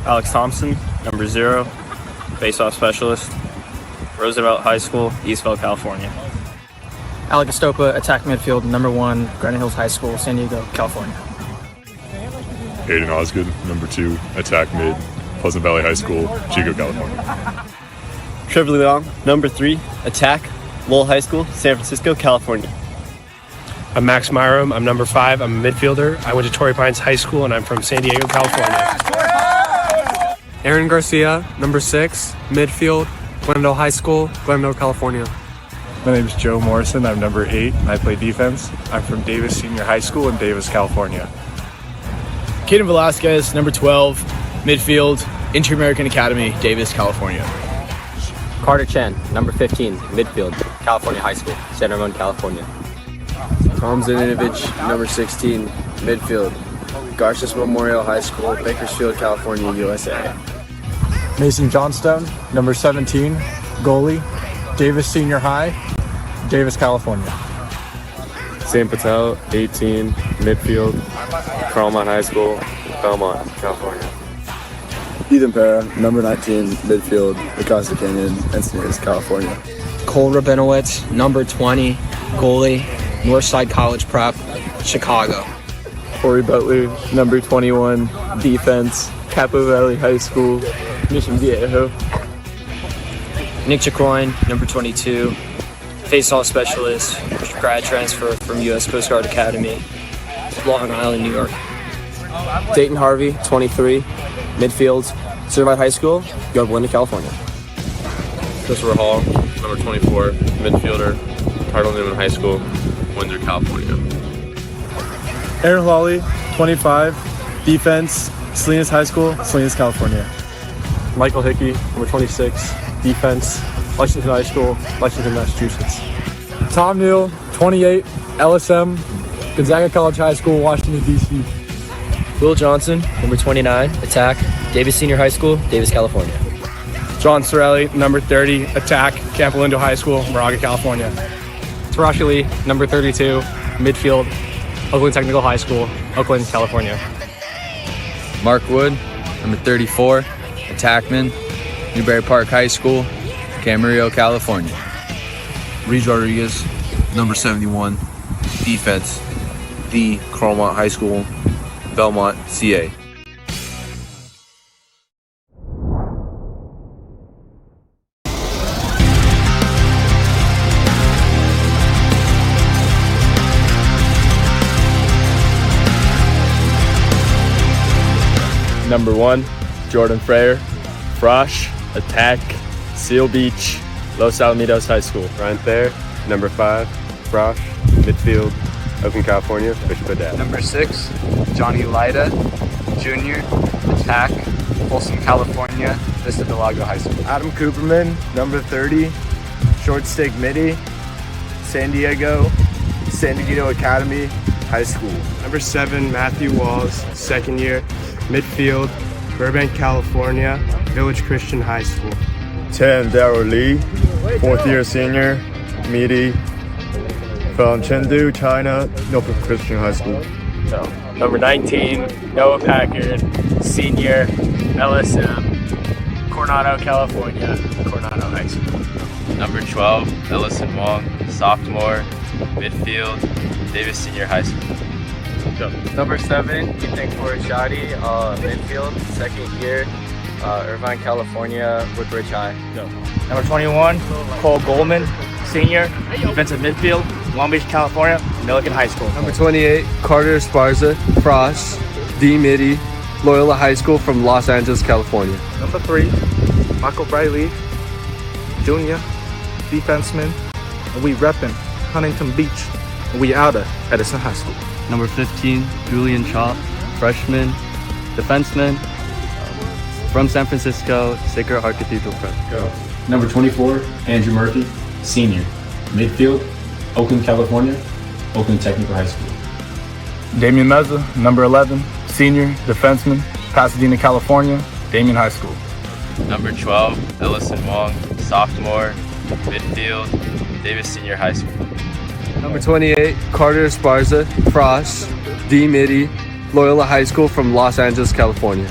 Alex Thompson, number 0, face-off specialist, Roosevelt High School, Eastville, California. Alec Estopa, attack midfield, number 1, Granite Hills High School, San Diego, California. Aiden Osgood, number 2, attack mid, Pleasant Valley High School, Chico, California. Trevor Leong, number 3, attack, Lowell High School, San Francisco, California. I'm Max Myram. I'm number 5. I'm a midfielder. I went to Torrey Pines High School, and I'm from San Diego, California. Aaron Garcia, number 6, midfield, Glendale High School, Glendale, California. My name is Joe Morrison. I'm number 8, and I play defense. I'm from Davis Senior High School in Davis, California. Kaden Velasquez, number 12, midfield, Inter-American Academy, Davis, California. Carter Chen, number 15, midfield, California High School, San Ramon, California. Tom Zaninovich, number 16, midfield, Garces Memorial High School, Bakersfield, California, USA. Mason Johnstone, number 17, goalie, Davis Senior High, Davis, California. Sam Patel, 18, midfield, Carlmont High School, Belmont, California. Ethan Para, number 19, midfield, Acosta Canyon, Encinitas, California. Cole Rabinowitz, number 20, goalie, Northside College Prep, Chicago. Corey Butler, number 21, defense, Capo Valley High School, Mission Viejo. Nick Jacoin, number 22, face-off specialist, grad transfer from U.S. Coast Guard Academy, Long Island, New York. Dayton Harvey, 23, midfield, Certified High School, Yorba Linda, California. Christopher Hall, number 24, midfielder, Cardinal Newman High School, Windsor, California. Aaron Lawley, 25, defense, Salinas High School, Salinas, California. Michael Hickey, number 26, defense, Lexington High School, Lexington, Massachusetts. Tom Neal, 28, LSM, Gonzaga College High School, Washington, D.C. Will Johnson, number 29, attack, Davis Senior High School, Davis, California. John Sorelli, number 30, attack, Campo Lindo High School, Moraga, California. Tarashi Lee, number 32, midfield, Oakland Technical High School, Oakland, California. Mark Wood, number 34, attackman, Newberry Park High School, Camarillo, California. Reese Rodriguez, number 71, defense, the Carlmont High School, Belmont, CA. Number 1, Jordan Freyer, Frosh, attack, Seal Beach, Los Alamitos High School. Ryan Thayer, number 5, Frosh, midfield, Oakland, California, Bishop O'Dowd. Number 6, Johnny Lida, Jr., attack, Folsom, California, Vista Del Lago High School. Adam Cooperman, number 30, short stick midi, San Diego Academy High School. Number 7, Matthew Walls, second year, midfield, Burbank, California, Village Christian High School. 10, Darryl Lee, fourth year senior, midi, from Chengdu, China, Norfolk Christian High School. Number 19, Noah Packard, senior, LSM, Coronado, California, Coronado High School. Number 12, Ellison Wong, sophomore, midfield, Davis Senior High School. Number 7, Ethan Corishati, midfield, second year, Irvine, California, Woodbridge High. Number 21, Cole Goldman, senior, defensive midfield, Long Beach, California, Millikan High School. Number 28, Carter Esparza, Frost, D Midi, Loyola High School from Los Angeles, California. Number 3, Michael Briley, junior, defenseman, and we reppin' Huntington Beach, and we out of Edison High School. Number 15, Julian Chop, freshman, defenseman, from San Francisco, Sacred Heart Cathedral Prep. Go. Number 24, Andrew Murphy, senior, midfield, Oakland, California, Oakland Technical High School. Damian Meza, number 11, senior, defenseman, Pasadena, California, Damian High School. Number 12, Ellison Wong, sophomore, midfield, Davis Senior High School. Number 28, Carter Esparza, Frost, D Midi, Loyola High School from Los Angeles, California.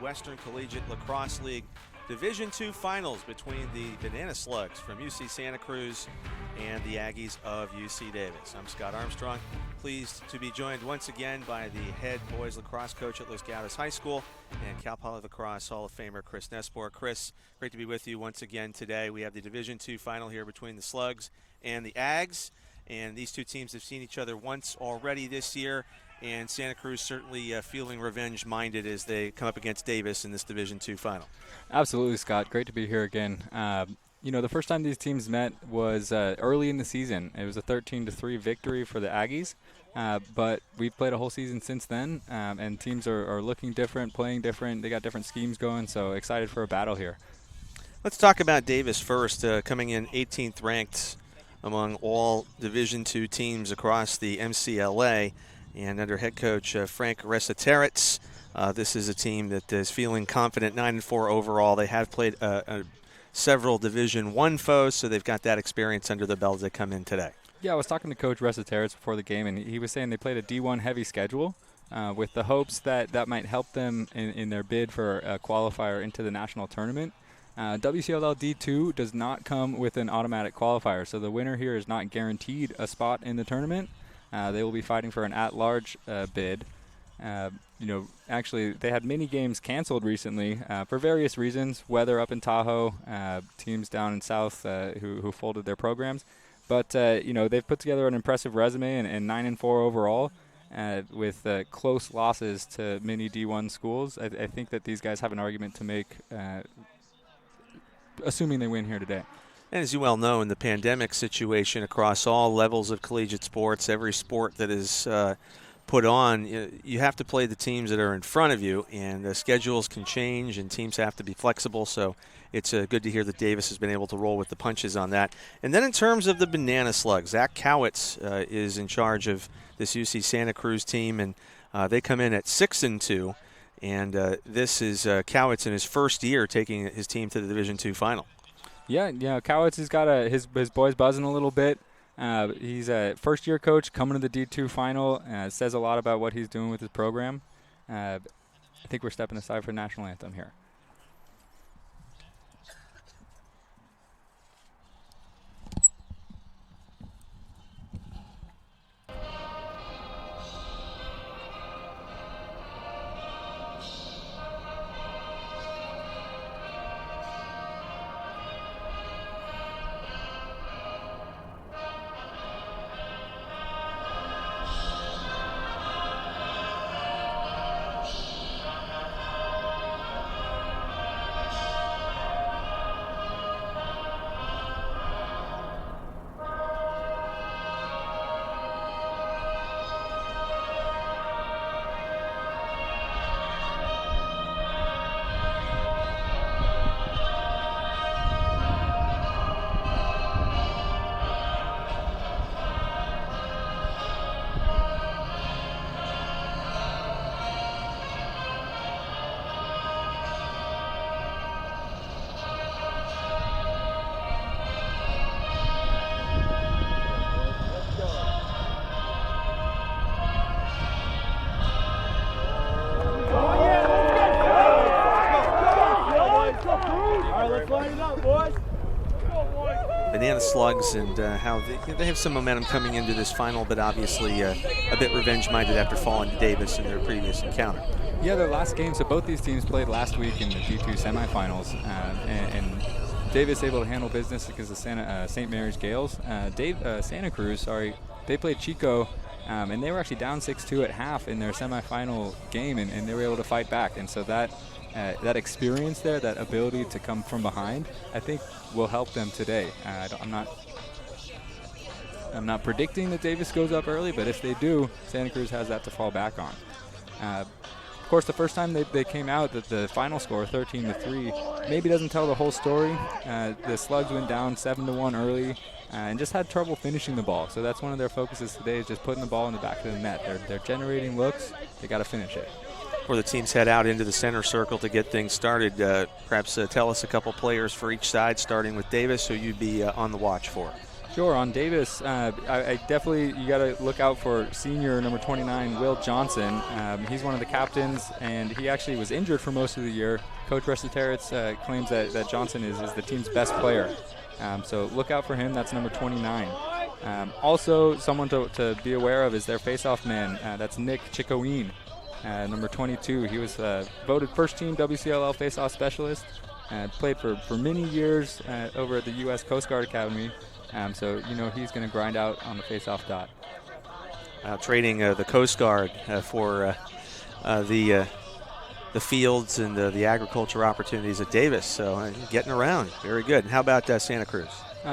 Western Collegiate Lacrosse League Division II Finals between the Banana Slugs from UC Santa Cruz and the Aggies of UC Davis. I'm Scott Armstrong, pleased to be joined once again by the head boys lacrosse coach at Los Gatos High School and Cal Poly Lacrosse Hall of Famer Chris Nespor. Chris, great to be with you once again today. We have the Division II Final here between the Slugs and the Ags, and these two teams have seen each other once already this year. And Santa Cruz certainly feeling revenge-minded as they come up against Davis in this Division II Final. Absolutely, Scott. Great to be here again. The first time these teams met was early in the season. It was a 13-3 victory for the Aggies, but we've played a whole season since then, and teams are looking different, playing different. They got different schemes going, so excited for a battle here. Let's talk about Davis first, coming in 18th ranked among all Division II teams across the MCLA. And under head coach Frank Resetaritz, this is a team that is feeling confident, 9-4 overall. They have played several Division I foes, so they've got that experience under the belt as they come in today. Yeah, I was talking to Coach Resetaritz before the game, and he was saying they played a D1 heavy schedule with the hopes that might help them in their bid for a qualifier into the national tournament. WCLL D2 does not come with an automatic qualifier, so the winner here is not guaranteed a spot in the tournament. They will be fighting for an at-large bid. Actually, they had many games canceled recently for various reasons, weather up in Tahoe, teams down in South who folded their programs. But, they've put together an impressive resume and 9-4 overall with close losses to many D1 schools. I think that these guys have an argument to make, assuming they win here today. And as you well know, in the pandemic situation across all levels of collegiate sports, every sport that is put on, you have to play the teams that are in front of you, and the schedules can change and teams have to be flexible. So it's good to hear that Davis has been able to roll with the punches on that. And then in terms of the Banana Slugs, Zach Cowitz is in charge of this UC Santa Cruz team, and they come in at 6-2. And this is Cowitz in his first year taking his team to the Division II Final. Yeah, Cowitz has got his boys buzzing a little bit. He's a first-year coach coming to the D2 Final. Says a lot about what he's doing with his program. I think we're stepping aside for the national anthem here. Slugs and how they have some momentum coming into this final, but obviously a bit revenge-minded after falling to Davis in their previous encounter. Yeah, their last game, so both these teams played last week in the D2 semifinals, and Davis able to handle business because of St. Mary's Gales. Santa Cruz, they played Chico, and they were actually down 6-2 at half in their semifinal game, and they were able to fight back. And so that experience there, that ability to come from behind, I think will help them today. I'm not predicting that Davis goes up early, but if they do, Santa Cruz has that to fall back on. Of course, the first time they came out, the final score, 13-3, maybe doesn't tell the whole story. The Slugs went down 7-1 early and just had trouble finishing the ball. So that's one of their focuses today, is just putting the ball in the back of the net. They're generating looks. They got to finish it. Before the teams head out into the center circle to get things started, perhaps tell us a couple players for each side, starting with Davis, who you'd be on the watch for. Sure, on Davis, I definitely, you got to look out for senior number 29, Will Johnson. He's one of the captains, and he actually was injured for most of the year. Coach Resiteritz claims that Johnson is the team's best player. So look out for him. That's number 29. Also, someone to be aware of is their face-off man. That's Nick Chicoine, number 22. He was voted first-team WCLL face-off specialist. Played for many years over at the U.S. Coast Guard Academy. So, he's going to grind out on the face-off dot. Trading the Coast Guard for the fields and the agriculture opportunities at Davis. So getting around, very good. And how about Santa Cruz?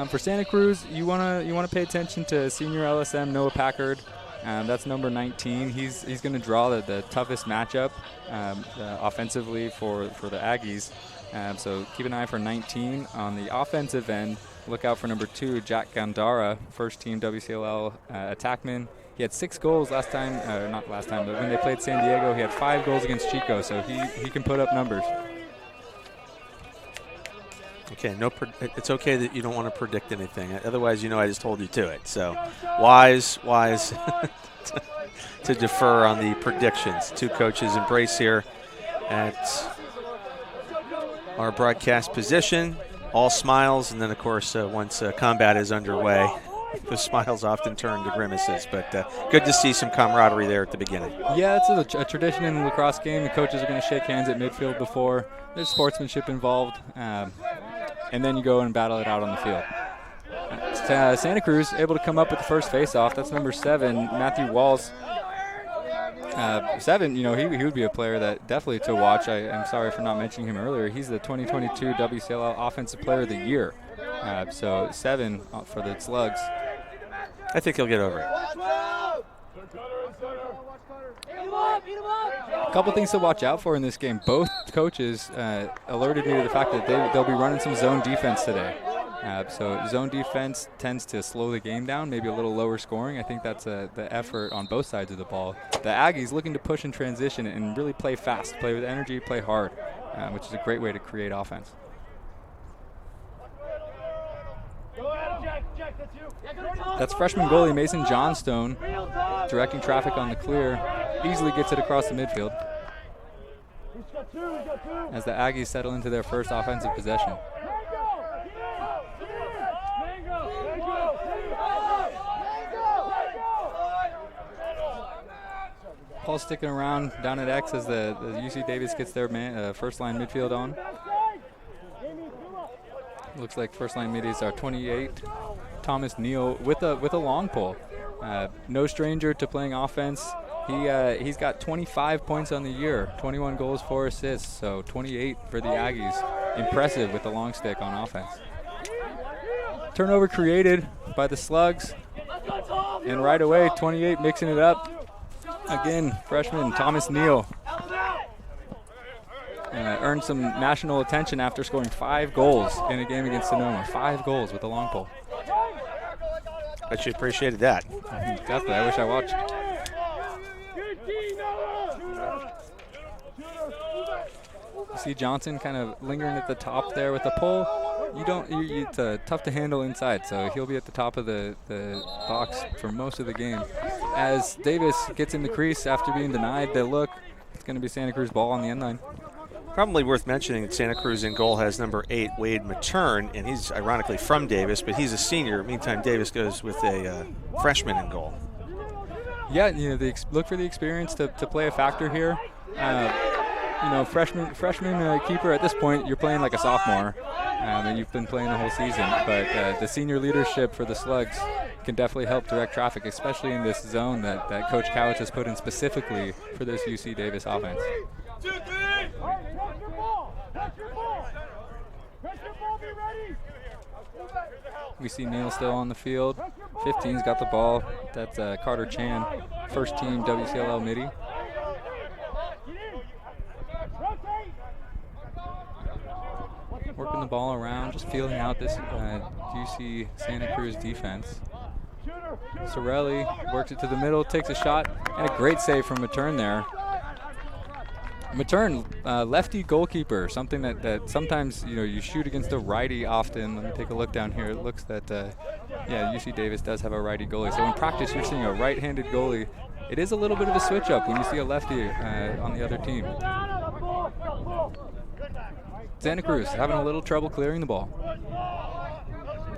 For Santa Cruz, you want to pay attention to senior LSM Noah Packard. That's number 19. He's going to draw the toughest matchup offensively for the Aggies. So keep an eye for 19 on the offensive end. Look out for number 2, Jack Gandara, first-team WCLL attackman. He had 6 goals but when they played San Diego, he had 5 goals against Chico, so he can put up numbers. Okay, it's okay that you don't want to predict anything. Otherwise, I just hold you to it. So wise to defer on the predictions. Two coaches embrace here at our broadcast position. All smiles, and then, of course, once combat is underway, the smiles often turn to grimaces. But good to see some camaraderie there at the beginning. Yeah, it's a tradition in the lacrosse game. The coaches are going to shake hands at midfield before. There's sportsmanship involved, and then you go and battle it out on the field. Santa Cruz able to come up with the first face-off. That's number 7, Matthew Walls. 7, he would be a player that definitely to watch. I'm sorry for not mentioning him earlier. He's the 2022 WCLL Offensive Player of the Year. So 7 for the Slugs. I think he'll get over it. A couple things to watch out for in this game. Both coaches alerted me to the fact that they'll be running some zone defense today. So zone defense tends to slow the game down, maybe a little lower scoring. I think that's the effort on both sides of the ball. The Aggies looking to push and transition and really play fast, play with energy, play hard, which is a great way to create offense. That's freshman goalie Mason Johnstone directing traffic on the clear. Easily gets it across the midfield as the Aggies settle into their first offensive possession. Paul sticking around down at X as the UC Davis gets their first line midfield on. Looks like first line middies are 28. Thomas Neal with a long pole. No stranger to playing offense. He's got 25 points on the year, 21 goals, 4 assists, so 28 for the Aggies. Impressive with the long stick on offense. Turnover created by the Slugs, and right away 28 mixing it up. Again, freshman Thomas Neal earned some national attention after scoring 5 goals in a game against Sonoma. 5 goals with a long pole. Bet you appreciated that. Definitely. I wish I watched. You see Johnson kind of lingering at the top there with the pole. It's tough to handle inside, so he'll be at the top of the box for most of the game. As Davis gets in the crease after being denied the look, it's going to be Santa Cruz ball on the end line. Probably worth mentioning that Santa Cruz in goal has number 8, Wade Matern, and he's ironically from Davis, but he's a senior. Meantime, Davis goes with a freshman in goal. Yeah, they look for the experience to play a factor here. Freshman keeper at this point, you're playing like a sophomore, and you've been playing the whole season. But the senior leadership for the Slugs can definitely help direct traffic, especially in this zone that Coach Cowitz has put in specifically for this UC Davis offense. 2, 3. We see Neal still on the field. 15's got the ball. That's Carter Chan, first team WCLL midi. Working the ball around, just feeling out this UC Santa Cruz defense. Sorelli works it to the middle, takes a shot, and a great save from Matern there. Matern, lefty goalkeeper, something that sometimes you shoot against a righty often. Let me take a look down here. It looks that UC Davis does have a righty goalie. So in practice, you're seeing a right-handed goalie. It is a little bit of a switch up when you see a lefty on the other team. Santa Cruz having a little trouble clearing the ball.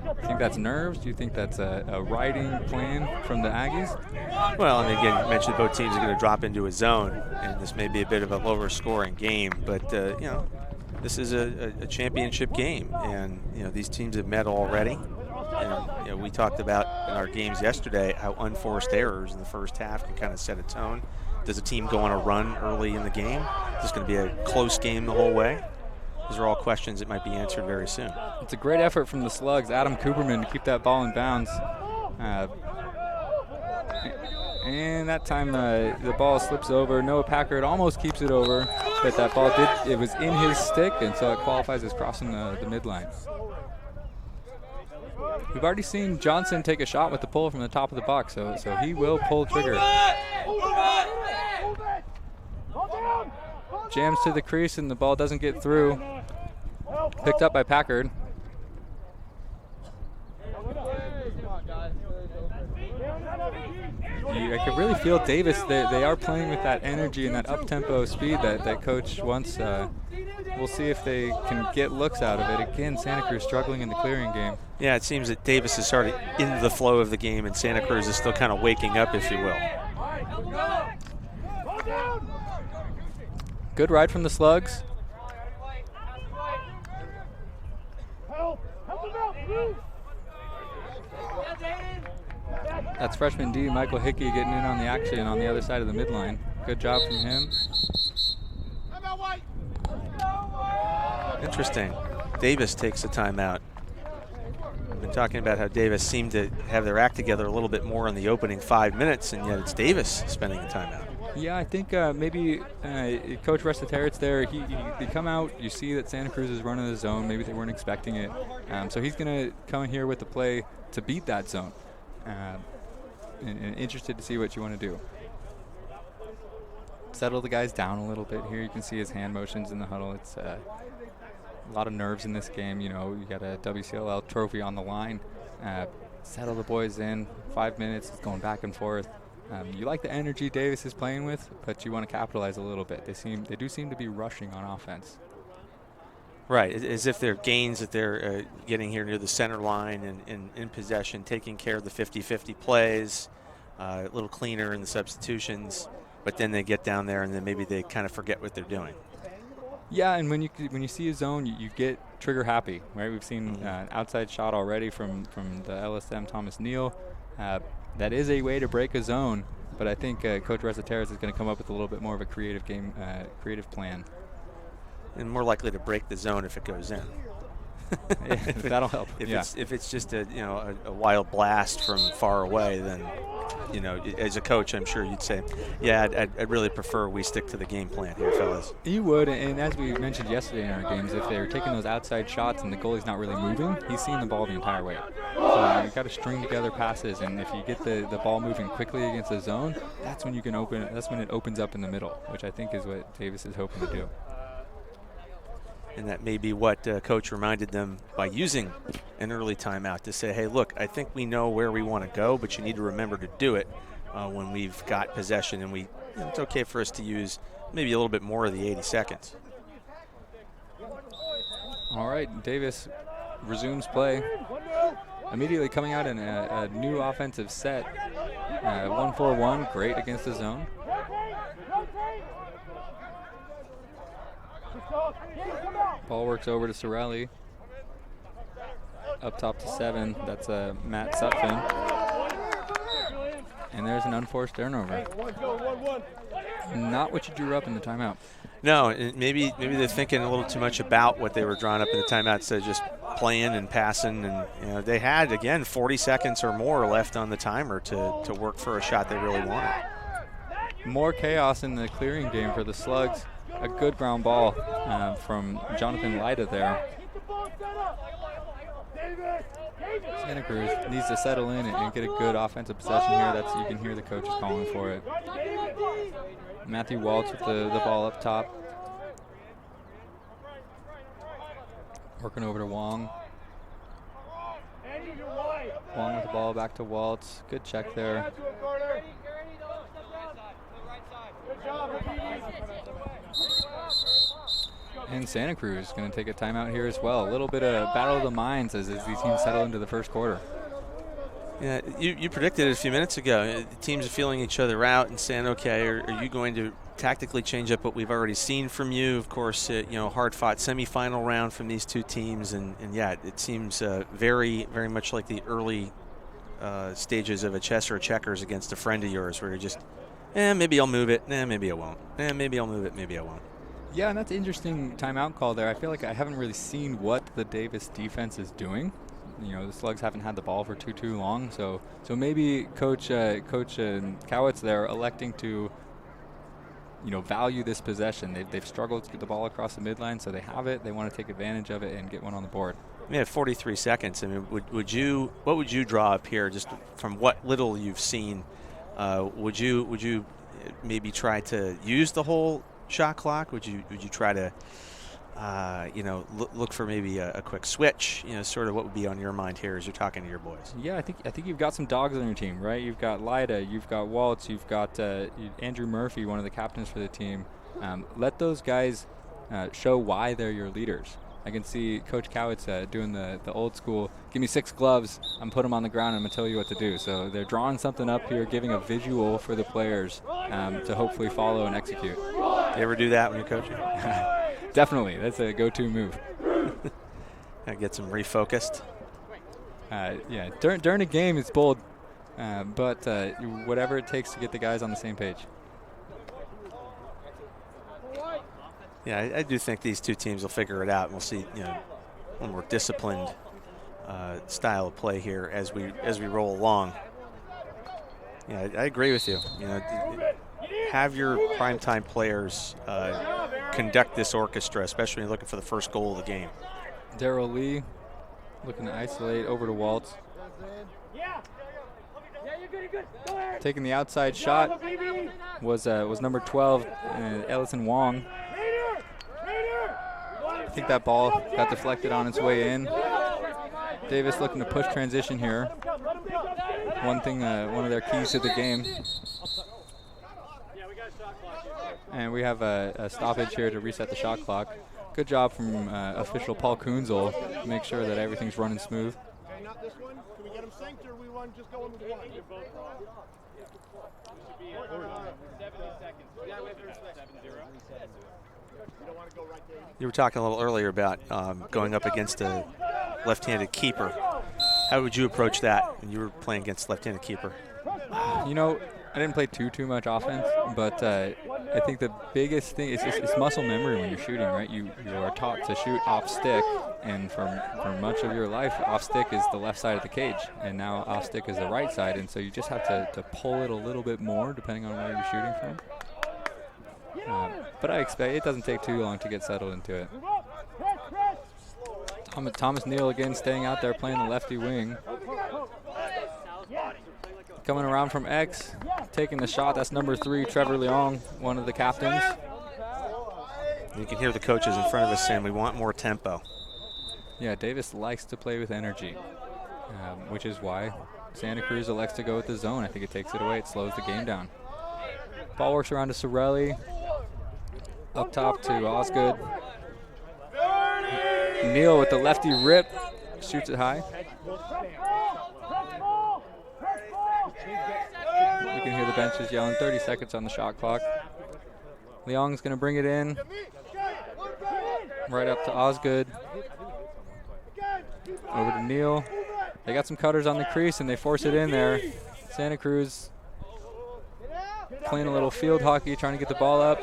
Do you think that's nerves? Do you think that's a riding plan from the Aggies? Well, and again, you mentioned both teams are going to drop into a zone, and this may be a bit of a lower scoring game, but this is a championship game, and these teams have met already. And we talked about in our games yesterday how unforced errors in the first half can kind of set a tone. Does a team go on a run early in the game? Is this going to be a close game the whole way? Those are all questions that might be answered very soon. It's a great effort from the Slugs, Adam Cooperman, to keep that ball in bounds. And that time the ball slips over. Noah Packard almost keeps it over, but that ball it was in his stick, and so it qualifies as crossing the midline. We've already seen Johnson take a shot with the pull from the top of the box, so he will pull trigger. Jams to the crease, and the ball doesn't get through. Picked up by Packard. I can really feel Davis. They are playing with that energy and that up-tempo speed that Coach wants. We'll see if they can get looks out of it. Again, Santa Cruz struggling in the clearing game. Yeah, it seems that Davis is starting into the flow of the game, and Santa Cruz is still kind of waking up, if you will. Good ride from the Slugs. That's freshman D, Michael Hickey, getting in on the action on the other side of the midline. Good job from him. Interesting. Davis takes a timeout. We've been talking about how Davis seemed to have their act together a little bit more in the opening 5 minutes, and yet it's Davis spending a timeout. Yeah, I think maybe Coach Resetarit's there. They come out, you see that Santa Cruz is running the zone. Maybe they weren't expecting it. So he's going to come in here with the play to beat that zone. And interested to see what you want to do. Settle the guys down a little bit here. You can see his hand motions in the huddle. It's a lot of nerves in this game. You got a WCLL trophy on the line. Settle the boys in. 5 minutes, it's going back and forth. You like the energy Davis is playing with, but you want to capitalize a little bit. They do seem to be rushing on offense. Right, as if they're gains that they're getting here near the center line and in possession, taking care of the 50-50 plays, a little cleaner in the substitutions, but then they get down there and then maybe they kind of forget what they're doing. Yeah, and when you see a zone, you get trigger happy, right? We've seen an outside shot already from the LSM Thomas Neal. That is a way to break a zone, but I think Coach Resetarit's is going to come up with a little bit more of a creative plan. And more likely to break the zone if it goes in. That'll help. If it's just a wild blast from far away, then as a coach, I'm sure you'd say, yeah, I'd really prefer we stick to the game plan here, fellas. You would, and as we mentioned yesterday in our games, if they're taking those outside shots and the goalie's not really moving, he's seeing the ball the entire way. So you've got to string together passes, and if you get the ball moving quickly against the zone, that's when it opens up in the middle, which I think is what Davis is hoping to do. And that may be what Coach reminded them by using an early timeout to say, hey, look, I think we know where we want to go, but you need to remember to do it when we've got possession. And it's okay for us to use maybe a little bit more of the 80 seconds. All right, Davis resumes play. Immediately coming out in a new offensive set. 1-4-1, great against the zone. Ball works over to Sorelli. Up top to 7, that's Matt Sutphin. And there's an unforced turnover. Not what you drew up in the timeout. No, maybe they're thinking a little too much about what they were drawing up in the timeout instead of just playing and passing. And they had, again, 40 seconds or more left on the timer to work for a shot they really wanted. More chaos in the clearing game for the Slugs. A good ground ball from Jonathan Lida there. Santa Cruz needs to settle in and get a good offensive possession here. You can hear the coaches calling for it. Matthew Waltz with the ball up top. Working over to Wong. Wong with the ball back to Waltz. Good check there. And Santa Cruz is going to take a timeout here as well. A little bit of battle of the minds as these teams settle into the first quarter. Yeah, you predicted it a few minutes ago. The teams are feeling each other out and saying, okay, are you going to tactically change up what we've already seen from you? Of course, hard-fought semifinal round from these two teams, and yeah, it seems very, very much like the early stages of a chess or a checkers against a friend of yours, where you're just, maybe I'll move it, maybe I won't, maybe I'll move it, maybe I won't. Yeah, and that's an interesting timeout call there. I feel like I haven't really seen what the Davis defense is doing. The Slugs haven't had the ball for too long, so maybe Coach Cowitz there electing to value this possession. They've struggled to get the ball across the midline, so they have it. They want to take advantage of it and get one on the board. Yeah, 43 seconds. I mean, what would you draw up here, just from what little you've seen? Would you maybe try to use the whole shot clock? Would you try to look for maybe a quick switch? Sort of what would be on your mind here as you're talking to your boys? Yeah, I think you've got some dogs on your team, right? You've got Lida, you've got Waltz, you've got Andrew Murphy, one of the captains for the team. Let those guys show why they're your leaders. I can see Coach Cowitz doing the old school, give me 6 gloves, I'm put them on the ground, and I'm going to tell you what to do. So they're drawing something up here, giving a visual for the players to hopefully follow and execute. You ever do that when you're coaching? Definitely. That's a go-to move. Gets them refocused. Yeah, during a game it's bold, but whatever it takes to get the guys on the same page. Yeah, I do think these two teams will figure it out, and we'll see, a more disciplined style of play here as we roll along. Yeah, I agree with you. Have your primetime players conduct this orchestra, especially when you're looking for the first goal of the game. Darryl Lee looking to isolate over to Waltz. Taking the outside shot was number 12, Ellison Wong. I think that ball got deflected on its way in. Davis looking to push transition here. One of their keys to the game. And we have a stoppage here to reset the shot clock. Good job from official Paul Kunzel to make sure that everything's running smooth. Okay, not this one. Can we get them synced, or we run just going with one? You're both wrong. 70 seconds. Yeah, we have 7-0. You don't want to go right there. You were talking a little earlier about going up against a left-handed keeper. How would you approach that when you were playing against a left-handed keeper? I didn't play too much offense, but I think the biggest thing is it's muscle memory when you're shooting, right? You are taught to shoot off stick, and for much of your life, off stick is the left side of the cage, and now off stick is the right side, and so you just have to pull it a little bit more depending on where you're shooting from. But I expect it doesn't take too long to get settled into it. Thomas Neal again staying out there playing the lefty wing. Coming around from X, taking the shot. That's number 3, Trevor Leong, one of the captains. You can hear the coaches in front of us saying we want more tempo. Yeah, Davis likes to play with energy, which is why Santa Cruz elects to go with the zone. I think it takes it away. It slows the game down. Ball works around to Sorelli. Up top to Osgood. Neal with the lefty rip, shoots it high. You can hear the benches yelling, 30 seconds on the shot clock. Leong's going to bring it in. Right up to Osgood. Over to Neal. They got some cutters on the crease, and they force it in there. Santa Cruz playing a little field hockey, trying to get the ball up.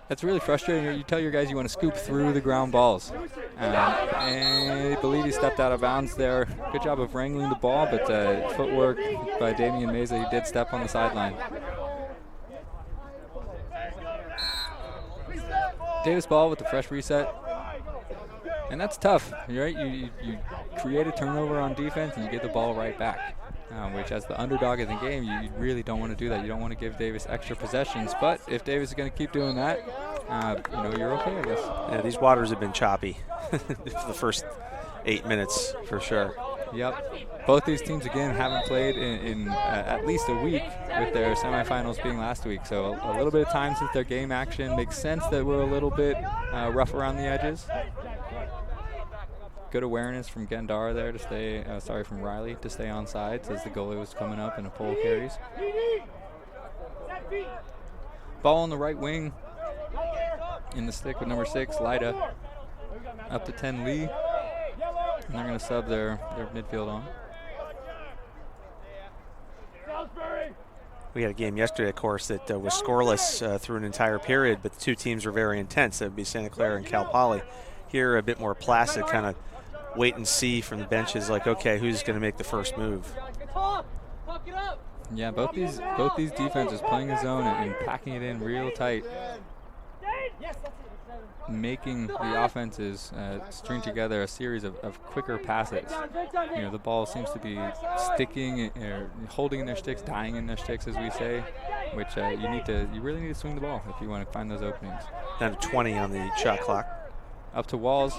That's really frustrating. You tell your guys you want to scoop through the ground balls. And I believe he stepped out of bounds there. Good job of wrangling the ball, but footwork by Damian Meza, he did step on the sideline. Davis ball with the fresh reset. And that's tough, right? You create a turnover on defense and you get the ball right back, which as the underdog in the game, you really don't want to do that. You don't want to give Davis extra possessions. But if Davis is going to keep doing that, you're okay, I guess. Yeah, these waters have been choppy for the first 8 minutes for sure. Yep. Both these teams, again, haven't played in at least a week, with their semifinals being last week. So a little bit of time since their game action. Makes sense that we're a little bit rough around the edges. Good awareness from Gendara there to stay, from Riley to stay on sides as the goalie was coming up and a pole carries. Ball on the right wing in the stick with number 6, Lida. Up to 10 Lee. And they're going to sub their midfield on. We had a game yesterday, of course, that was scoreless through an entire period, but the two teams were very intense. That would be Santa Clara and Cal Poly. Here, a bit more placid, kind of wait and see from the benches, like, okay, who's going to make the first move? Yeah, both these defenses playing a zone and packing it in real tight, making the offenses string together a series of quicker passes. The ball seems to be sticking, or holding in their sticks, dying in their sticks, as we say, which you really need to swing the ball if you want to find those openings. Down to 20 on the shot clock. Up to Walls.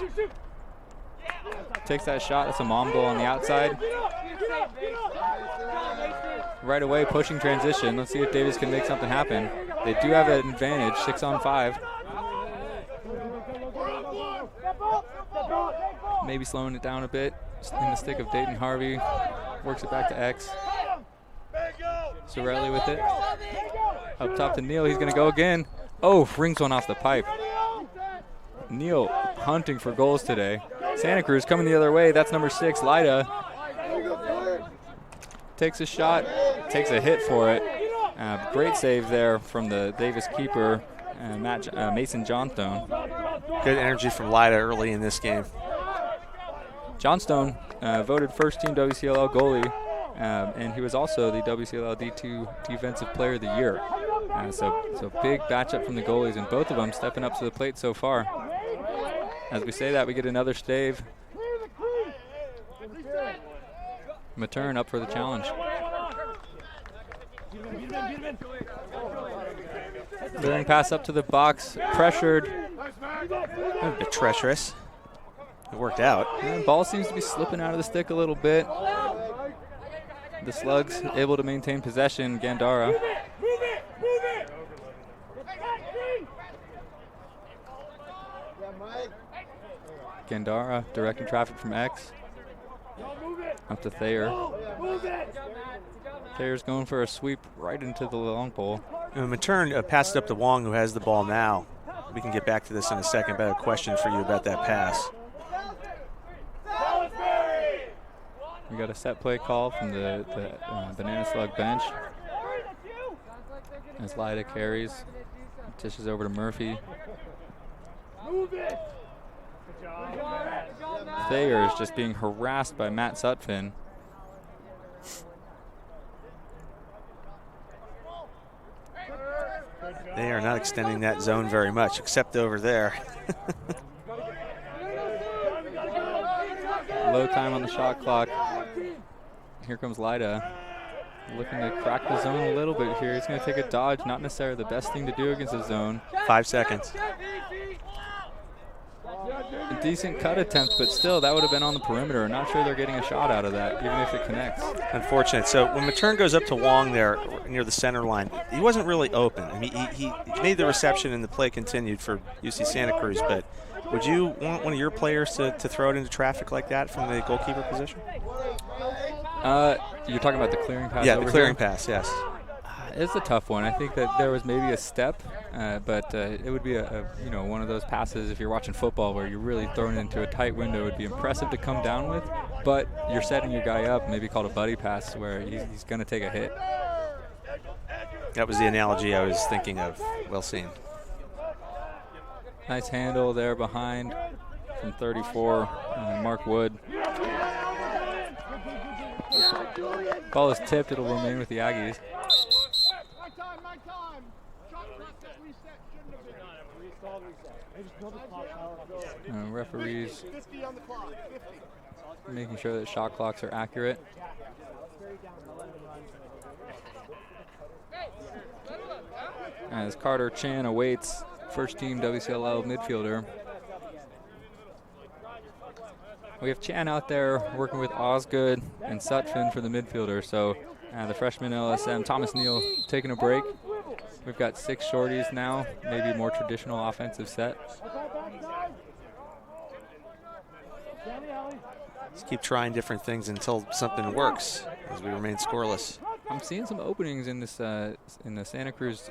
Takes that shot. That's a mom goal on the outside. Right away, pushing transition. Let's see if Davis can make something happen. They do have an advantage, 6-on-5. Maybe slowing it down a bit. In the stick of Dayton Harvey. Works it back to X. Sorelli with it. Up top to Neal. He's going to go again. Oh, rings one off the pipe. Neal hunting for goals today. Santa Cruz coming the other way. That's number 6, Lida. Takes a shot, takes a hit for it. Great save there from the Davis keeper, Mason Johnstone. Good energy from Lida early in this game. Johnstone voted first team WCLL goalie, and he was also the WCLL D2 Defensive Player of the Year. So big matchup from the goalies, and both of them stepping up to the plate so far. As we say that, we get another stave. Matern up for the challenge. Clearing pass up to the box, pressured. A bit treacherous. It worked out. And ball seems to be slipping out of the stick a little bit. The Slugs able to maintain possession. Gandara. Gandara directing traffic from X. Up to Thayer. Thayer's going for a sweep right into the long pole. Matern passed up to Wong, who has the ball now. We can get back to this in a second, but I have a question for you about that pass. We got a set play call from the Banana Slug bench. As Lida carries, dishes over to Murphy. Thayer is just being harassed by Matt Sutphin. They are not extending that zone very much, except over there. Low time on the shot clock. Here comes Lida. Looking to crack the zone a little bit here. He's going to take a dodge. Not necessarily the best thing to do against the zone. 5 seconds. a decent cut attempt, but still, that would have been on the perimeter. Not sure they're getting a shot out of that, even if it connects. Unfortunate. So when Matern goes up to Wong there near the center line, he wasn't really open. I mean, he made the reception and the play continued for UC Santa Cruz, but would you want one of your players to throw it into traffic like that from the goalkeeper position? You're talking about the clearing pass? Yeah, the clearing pass, yes. It's a tough one. I think that there was maybe a step, but it would be one of those passes if you're watching football where you're really thrown into a tight window. It would be impressive to come down with, but you're setting your guy up, maybe called a buddy pass, where he's going to take a hit. That was the analogy I was thinking of. Well seen. Nice handle there behind from 34, Mark Wood. Ball is tipped. It'll remain with the Aggies. Referees making sure that shot clocks are accurate. As Carter Chan awaits first team WCLL midfielder. We have Chan out there working with Osgood and Sutphin for the midfielder. So the freshman LSM, Thomas Neal, taking a break. We've got 6 shorties now, maybe a more traditional offensive set. Let's keep trying different things until something works as we remain scoreless. I'm seeing some openings in this in the Santa Cruz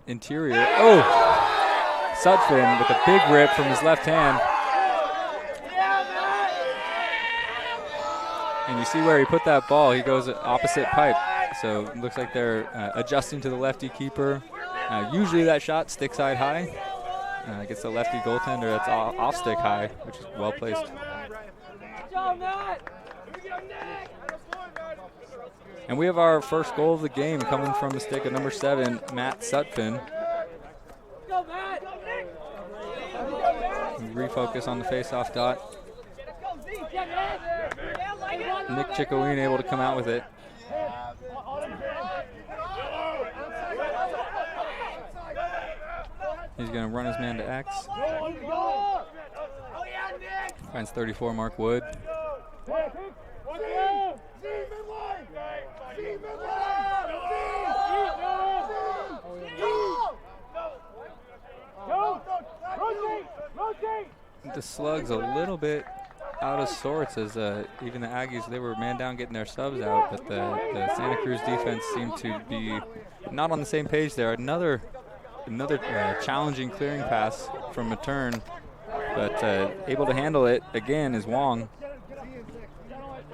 interior. Oh! Sutphin with a big rip from his left hand. And you see where he put that ball. He goes opposite pipe. So it looks like they're adjusting to the lefty keeper. Usually that shot stick side high. Gets the lefty goaltender. That's off stick high, which is well placed. And we have our first goal of the game coming from the stick of number 7, Matt Sutphin. Refocus on the face-off dot. Nick Chickoween able to come out with it. He's going to run his man to X. Finds 34, Mark Wood. The Slugs a little bit out of sorts as even the Aggies, they were man down getting their subs out, but the Santa Cruz defense seemed to be not on the same page there. Another challenging clearing pass from Matern, but able to handle it again is Wong.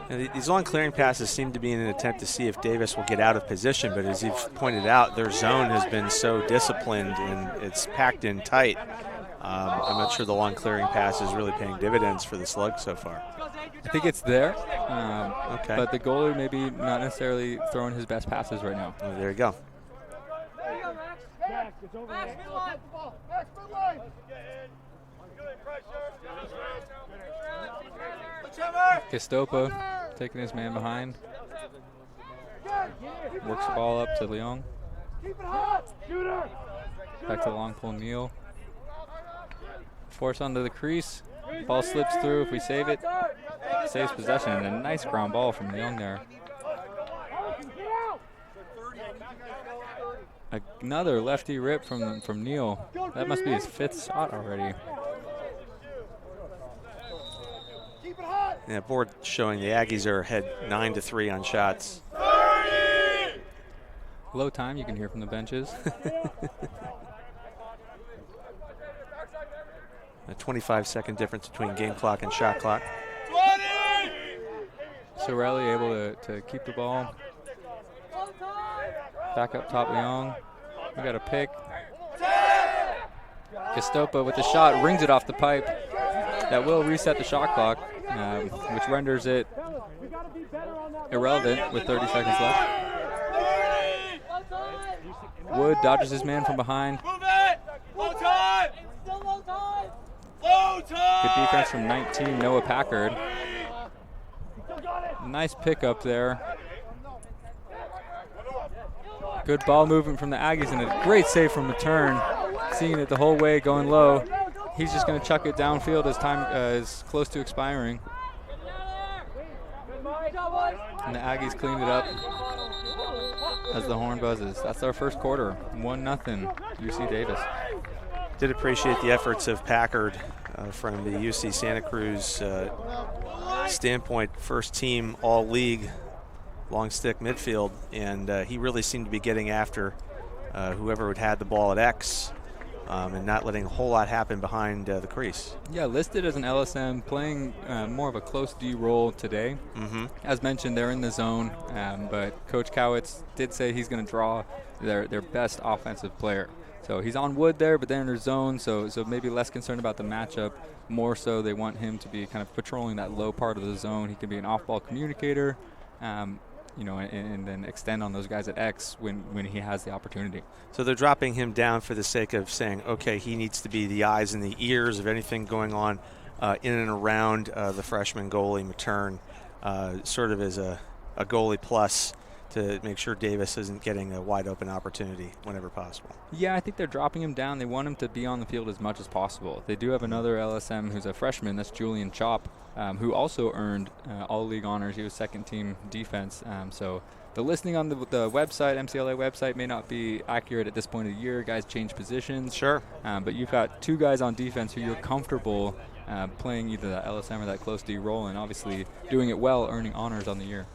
And these long clearing passes seem to be in an attempt to see if Davis will get out of position, but as you've pointed out, their zone has been so disciplined and it's packed in tight. I'm not sure the long clearing pass is really paying dividends for the Slugs so far. I think it's there, okay. But the goalie maybe not necessarily throwing his best passes right now. Oh, there you go. Castopa taking his man behind. Works the ball up to Leong. Back to the long pull, Neal. Force onto the crease. Ball slips through. If we save it, saves possession. And a nice ground ball from Leong there. Another lefty rip from Neal. That must be his 5th shot already. Yeah, board showing the Aggies are ahead 9-3 on shots. Low time, you can hear from the benches. A 25-second difference between game clock and shot clock. Sorelli able to keep the ball. Back up top, Leong. We got a pick. Castopa with the shot, rings it off the pipe. That will reset the shot clock, which renders it irrelevant with 30 seconds left. Wood dodges his man from behind. Good defense from 19, Noah Packard. Nice pickup there. Good ball movement from the Aggies and a great save from Matern. Seeing it the whole way, going low. He's just going to chuck it downfield as time is close to expiring. And the Aggies clean it up as the horn buzzes. That's our first quarter, 1-0 UC Davis. Did appreciate the efforts of Packard from the UC Santa Cruz standpoint. First team all-league long stick midfield, and he really seemed to be getting after whoever had had the ball at X and not letting a whole lot happen behind the crease. Yeah, listed as an LSM, playing more of a close D role today. As mentioned, they're in the zone, but Coach Cowitz did say he's going to draw their best offensive player. So he's on wood there, but they're in their zone, so maybe less concerned about the matchup. More so they want him to be kind of patrolling that low part of the zone. He can be an off-ball communicator, and then extend on those guys at X when he has the opportunity. So they're dropping him down for the sake of saying, okay, he needs to be the eyes and the ears of anything going on in and around the freshman goalie Matern, sort of as a goalie plus to make sure Davis isn't getting a wide open opportunity whenever possible. Yeah, I think they're dropping him down. They want him to be on the field as much as possible. They do have another LSM who's a freshman. That's Julian Chop, who also earned all-league honors. He was second-team defense. So the listing on the website, MCLA website, may not be accurate at this point of the year. Guys change positions. Sure. But you've got two guys on defense who you're comfortable playing either that LSM or that close D role, and obviously doing it well, earning honors on the year.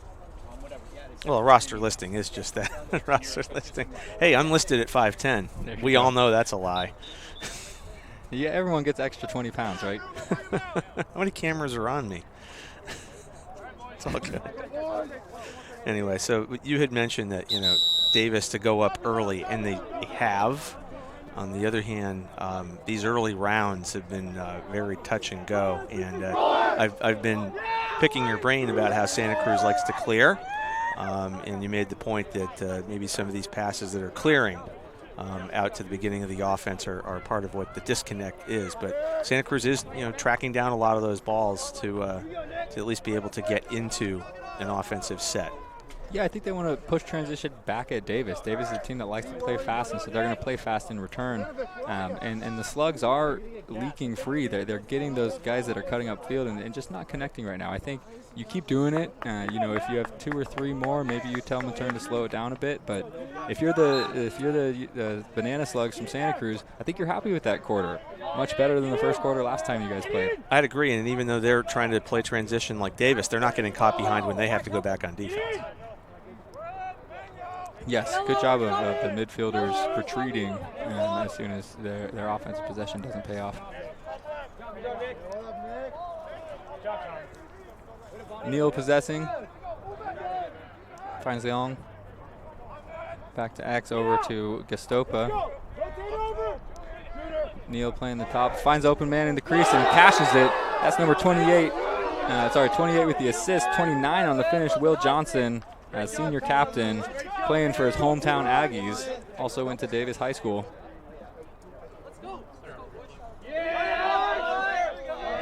Well, a roster listing is just that. Roster listing. Hey, I'm listed at 5'10". We all know that's a lie. Yeah, everyone gets extra 20 pounds, right? How many cameras are on me? It's all good. Anyway, so you had mentioned that, Davis to go up early, and they have. On the other hand, these early rounds have been very touch and go, and I've been picking your brain about how Santa Cruz likes to clear. And you made the point that maybe some of these passes that are clearing out to the beginning of the offense are part of what the disconnect is. But Santa Cruz is, tracking down a lot of those balls to at least be able to get into an offensive set. Yeah, I think they want to push transition back at Davis. Davis is a team that likes to play fast, and so they're going to play fast in return. And the slugs are leaking free. They're getting those guys that are cutting up field and just not connecting right now. I think you keep doing it. If you have two or three more, maybe you tell Matern to slow it down a bit. But if you're the Banana Slugs from Santa Cruz, I think you're happy with that quarter. Much better than the first quarter last time you guys played. I'd agree, and even though they're trying to play transition like Davis, they're not getting caught behind when they have to go back on defense. Yes, good job of the midfielders retreating as soon as their offensive possession doesn't pay off. Neal possessing. Finds Leong. Back to X, over to Gastopa. Neal playing the top. Finds open man in the crease and cashes it. That's number 28. 28 with the assist. 29 on the finish, Will Johnson. Senior captain, playing for his hometown Aggies, also went to Davis High School.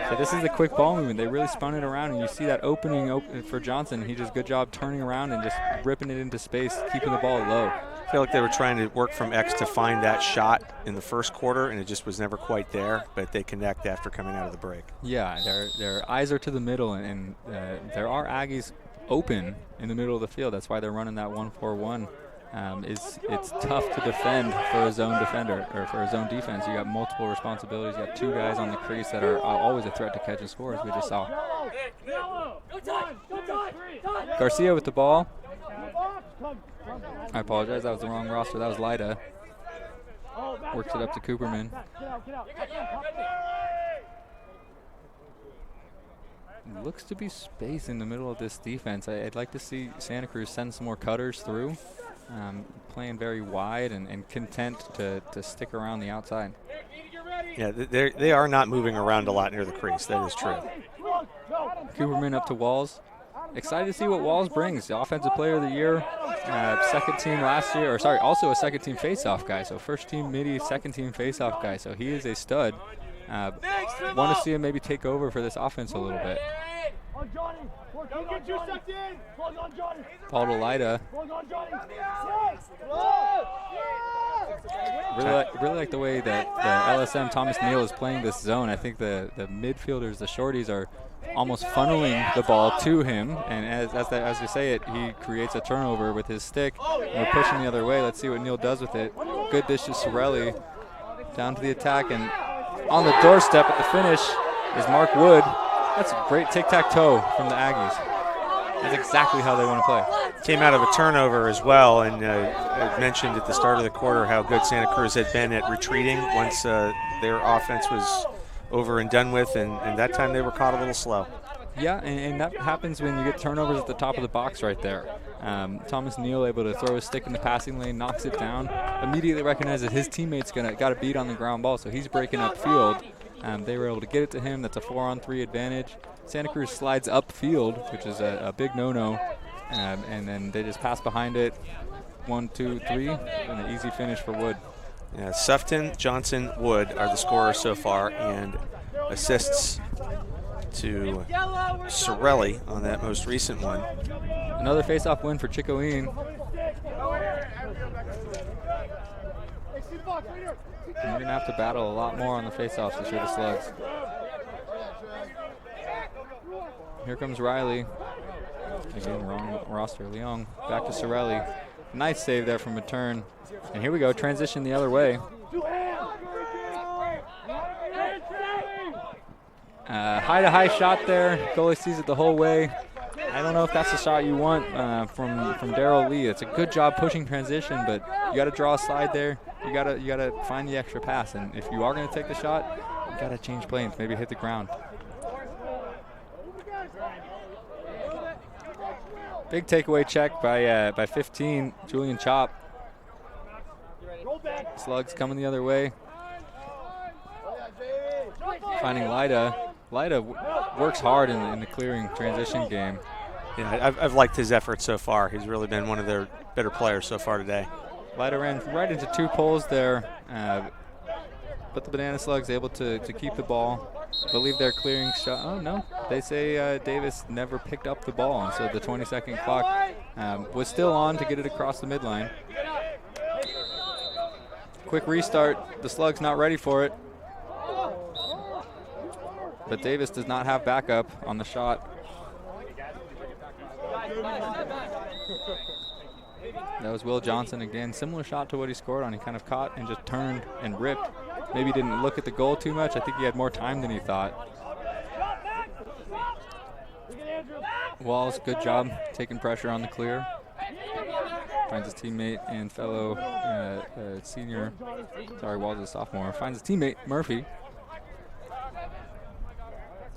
So this is a quick ball movement. They really spun it around, and you see that opening for Johnson. He does a good job turning around and just ripping it into space, keeping the ball low. I feel like they were trying to work from X to find that shot in the first quarter, and it just was never quite there, but they connect after coming out of the break. Yeah, their eyes are to the middle, and there are Aggies open in the middle of the field. That's why they're running that 1-4-1. It's tough to defend for a zone defender or for a zone defense. You got multiple responsibilities. You got two guys on the crease that are always a threat to catch and score, as we just saw. Garcia with the ball. I apologize, that was the wrong roster. That was Lida. Works it up to Cooperman. Looks to be space in the middle of this defense. I'd like to see Santa Cruz send some more cutters through, playing very wide and content to stick around the outside. Yeah, they are not moving around a lot near the crease. That is true. Cooperman up to Walls. Excited to see what Walls brings. The Offensive Player of the Year, second team last year, also a second team faceoff guy. So first team midi, second team faceoff guy. So he is a stud. Want to see him maybe take over for this offense a little bit. Ball to Lida. Really like the way that the LSM Thomas Neal is playing this zone. I think the midfielders, the shorties, are almost funneling the ball to him, and as you say it, he creates a turnover with his stick. And we're pushing the other way. Let's see what Neal does with it. Good dish to Sorelli. Down to the attack, and on the doorstep at the finish is Mark Wood. That's a great tic-tac-toe from the Aggies. That's exactly how they want to play. Came out of a turnover as well, and I mentioned at the start of the quarter how good Santa Cruz had been at retreating once their offense was over and done with, and that time they were caught a little slow. Yeah, and that happens when you get turnovers at the top of the box right there. Thomas Neal able to throw his stick in the passing lane, knocks it down, immediately recognizes his teammate's got a beat on the ground ball, so he's breaking upfield. They were able to get it to him. That's a 4-on-3 advantage. Santa Cruz slides upfield, which is a big no-no, and then they just pass behind it. 1, 2, 3, and an easy finish for Wood. Yeah, Sufton, Johnson, Wood are the scorers so far, and assists to Sorelli on that most recent one. Another face-off win for Chicoine. And we're going to have to battle a lot more on the face-offs this year, the Slugs. Here comes Riley. Again, wrong roster. Leong back to Sorelli. Nice save there from a turn. And here we go, transition the other way. High-to-high shot there. Goalie sees it the whole way. I don't know if that's the shot you want from Darryl Lee. It's a good job pushing transition, but you got to draw a slide there. You gotta find the extra pass, and if you are going to take the shot, you got to change planes, maybe hit the ground. Big takeaway check by 15, Julian Chop. Slugs coming the other way. Finding Lida. Lida works hard in the clearing transition game. Yeah, I've liked his effort so far. He's really been one of their better players so far today. Lida ran right into 2 poles there, but the Banana Slugs able to keep the ball. I believe their clearing shot. Oh, no. They say Davis never picked up the ball, and so the 20-second clock was still on to get it across the midline. Quick restart. The Slugs not ready for it. But Davis does not have backup on the shot. That was Will Johnson again. Similar shot to what he scored on. He kind of caught and just turned and ripped. Maybe didn't look at the goal too much. I think he had more time than he thought. Walls, good job taking pressure on the clear. Finds his teammate and fellow senior, Walls is a sophomore. Finds his teammate, Murphy.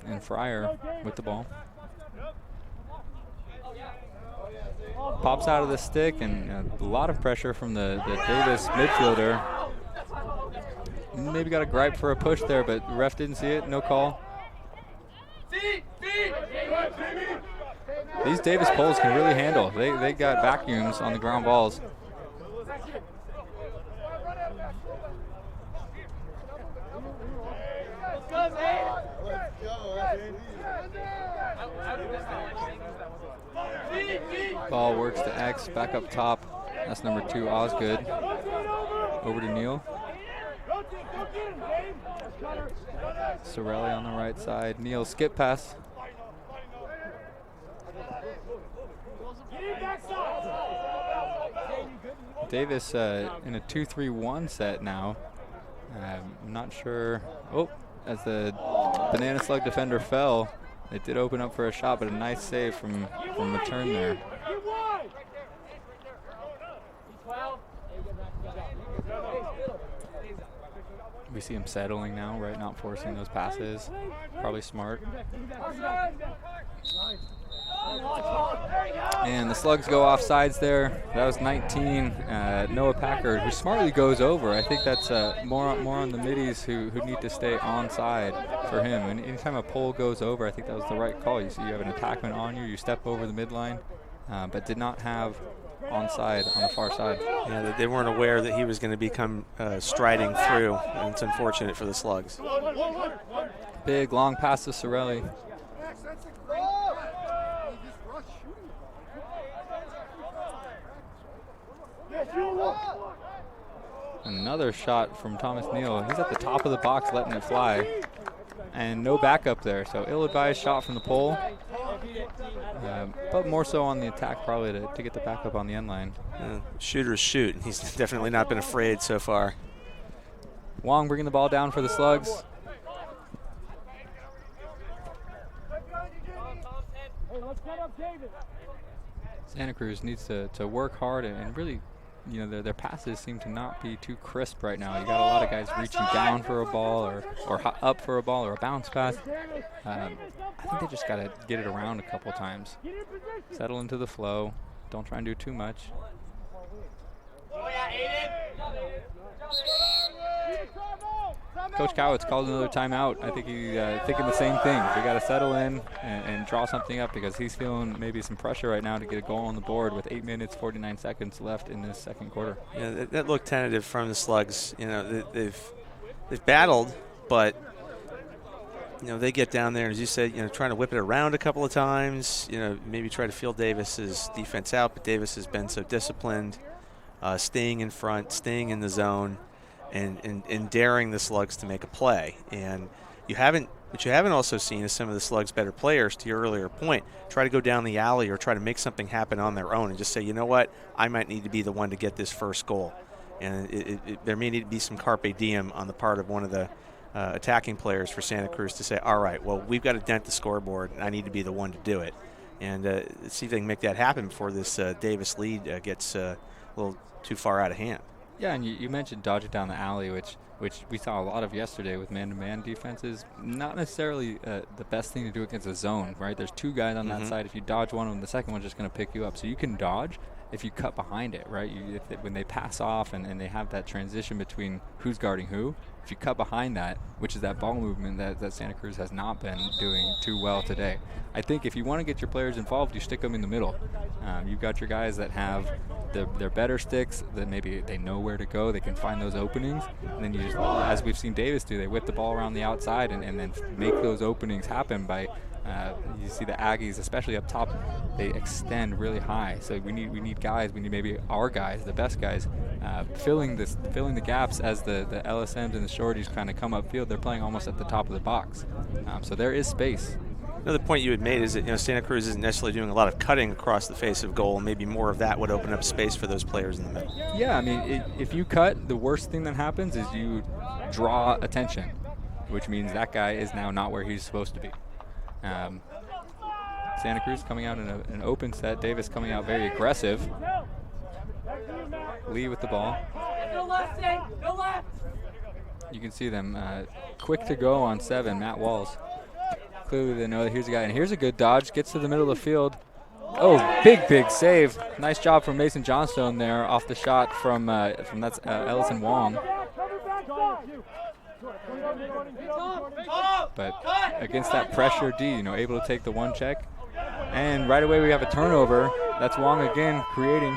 And Fryer with the ball. Pops out of the stick, and a lot of pressure from the Davis midfielder. Maybe got a gripe for a push there, but the ref didn't see it. No call. These Davis poles can really handle. They got vacuums on the ground balls. Ball works to X, back up top. That's number 2, Osgood. Over to Neal. Sorelli on the right side. Neal skip pass. Davis in a 2-3-1 set now. I'm not sure. Oh, as the Banana Slug defender fell, it did open up for a shot, but a nice save from the turn there. We see him settling now, right? Not forcing those passes. Probably smart. And the Slugs go off sides there. That was 19. Noah Packard, who smartly goes over. I think that's more on the middies who need to stay onside for him. And anytime a pole goes over, I think that was the right call. You see you have an attackman on you, you step over the midline, but did not have onside on the far side. Yeah, they weren't aware that he was going to become striding through, and it's unfortunate for the Slugs. Big long pass to Sorelli. Another shot from Thomas Neal. He's at the top of the box letting it fly. And no backup there, so ill-advised shot from the pole. But more so on the attack probably to get the backup on the end line. Shooters shoot. He's definitely not been afraid so far. Wong bringing the ball down for the Slugs. Santa Cruz needs to work hard and really, you know, their passes seem to not be too crisp right now. You got a lot of guys reaching down for a ball or up for a ball or a bounce pass. I think they just got to get it around a couple times. Settle into the flow. Don't try and do too much. Coach Cowitz called another timeout. I think he's thinking the same thing. We got to settle in and draw something up because he's feeling maybe some pressure right now to get a goal on the board with 8 minutes, 49 seconds left in this second quarter. Yeah, that looked tentative from the Slugs. You know, they've battled, but you know they get down there, as you said, you know, trying to whip it around a couple of times. You know, maybe try to feel Davis's defense out, but Davis has been so disciplined, staying in front, staying in the zone. And daring the Slugs to make a play. And what you haven't also seen is some of the Slugs' better players, to your earlier point, try to go down the alley or try to make something happen on their own and just say, you know what, I might need to be the one to get this first goal. And there may need to be some carpe diem on the part of one of the attacking players for Santa Cruz to say, all right, well, we've got to dent the scoreboard, and I need to be the one to do it. And see if they can make that happen before this Davis lead gets a little too far out of hand. Yeah, and you mentioned dodging down the alley, which we saw a lot of yesterday with man-to-man defenses. Not necessarily the best thing to do against a zone, right? There's two guys on that side. If you dodge one of them, the second one's just going to pick you up. So you can dodge if you cut behind it, right? When they pass off and they have that transition between who's guarding who, if you cut behind that, which is that ball movement that Santa Cruz has not been doing too well today. I think if you want to get your players involved, you stick them in the middle. You've got your guys that have their better sticks, that maybe they know where to go, they can find those openings, and then you just, as we've seen Davis do, they whip the ball around the outside and then make those openings happen by you see the Aggies, especially up top, they extend really high. So we need guys. We need maybe our guys, the best guys, filling the gaps as the LSMs and the shorties kind of come upfield. They're playing almost at the top of the box, so there is space. Another point you had made is that Santa Cruz isn't necessarily doing a lot of cutting across the face of goal, and maybe more of that would open up space for those players in the middle. Yeah, I mean, if you cut, the worst thing that happens is you draw attention, which means that guy is now not where he's supposed to be. Santa Cruz coming out in an open set. Davis coming out very aggressive. Lee with the ball. You can see them quick to go on 7. Matt Walls. Clearly they know that here's a guy. And here's a good dodge. Gets to the middle of the field. Oh, big save. Nice job from Mason Johnstone there off the shot from that's Ellison Wong. But against that pressure D, able to take the one check. And right away we have a turnover. That's Wong again creating.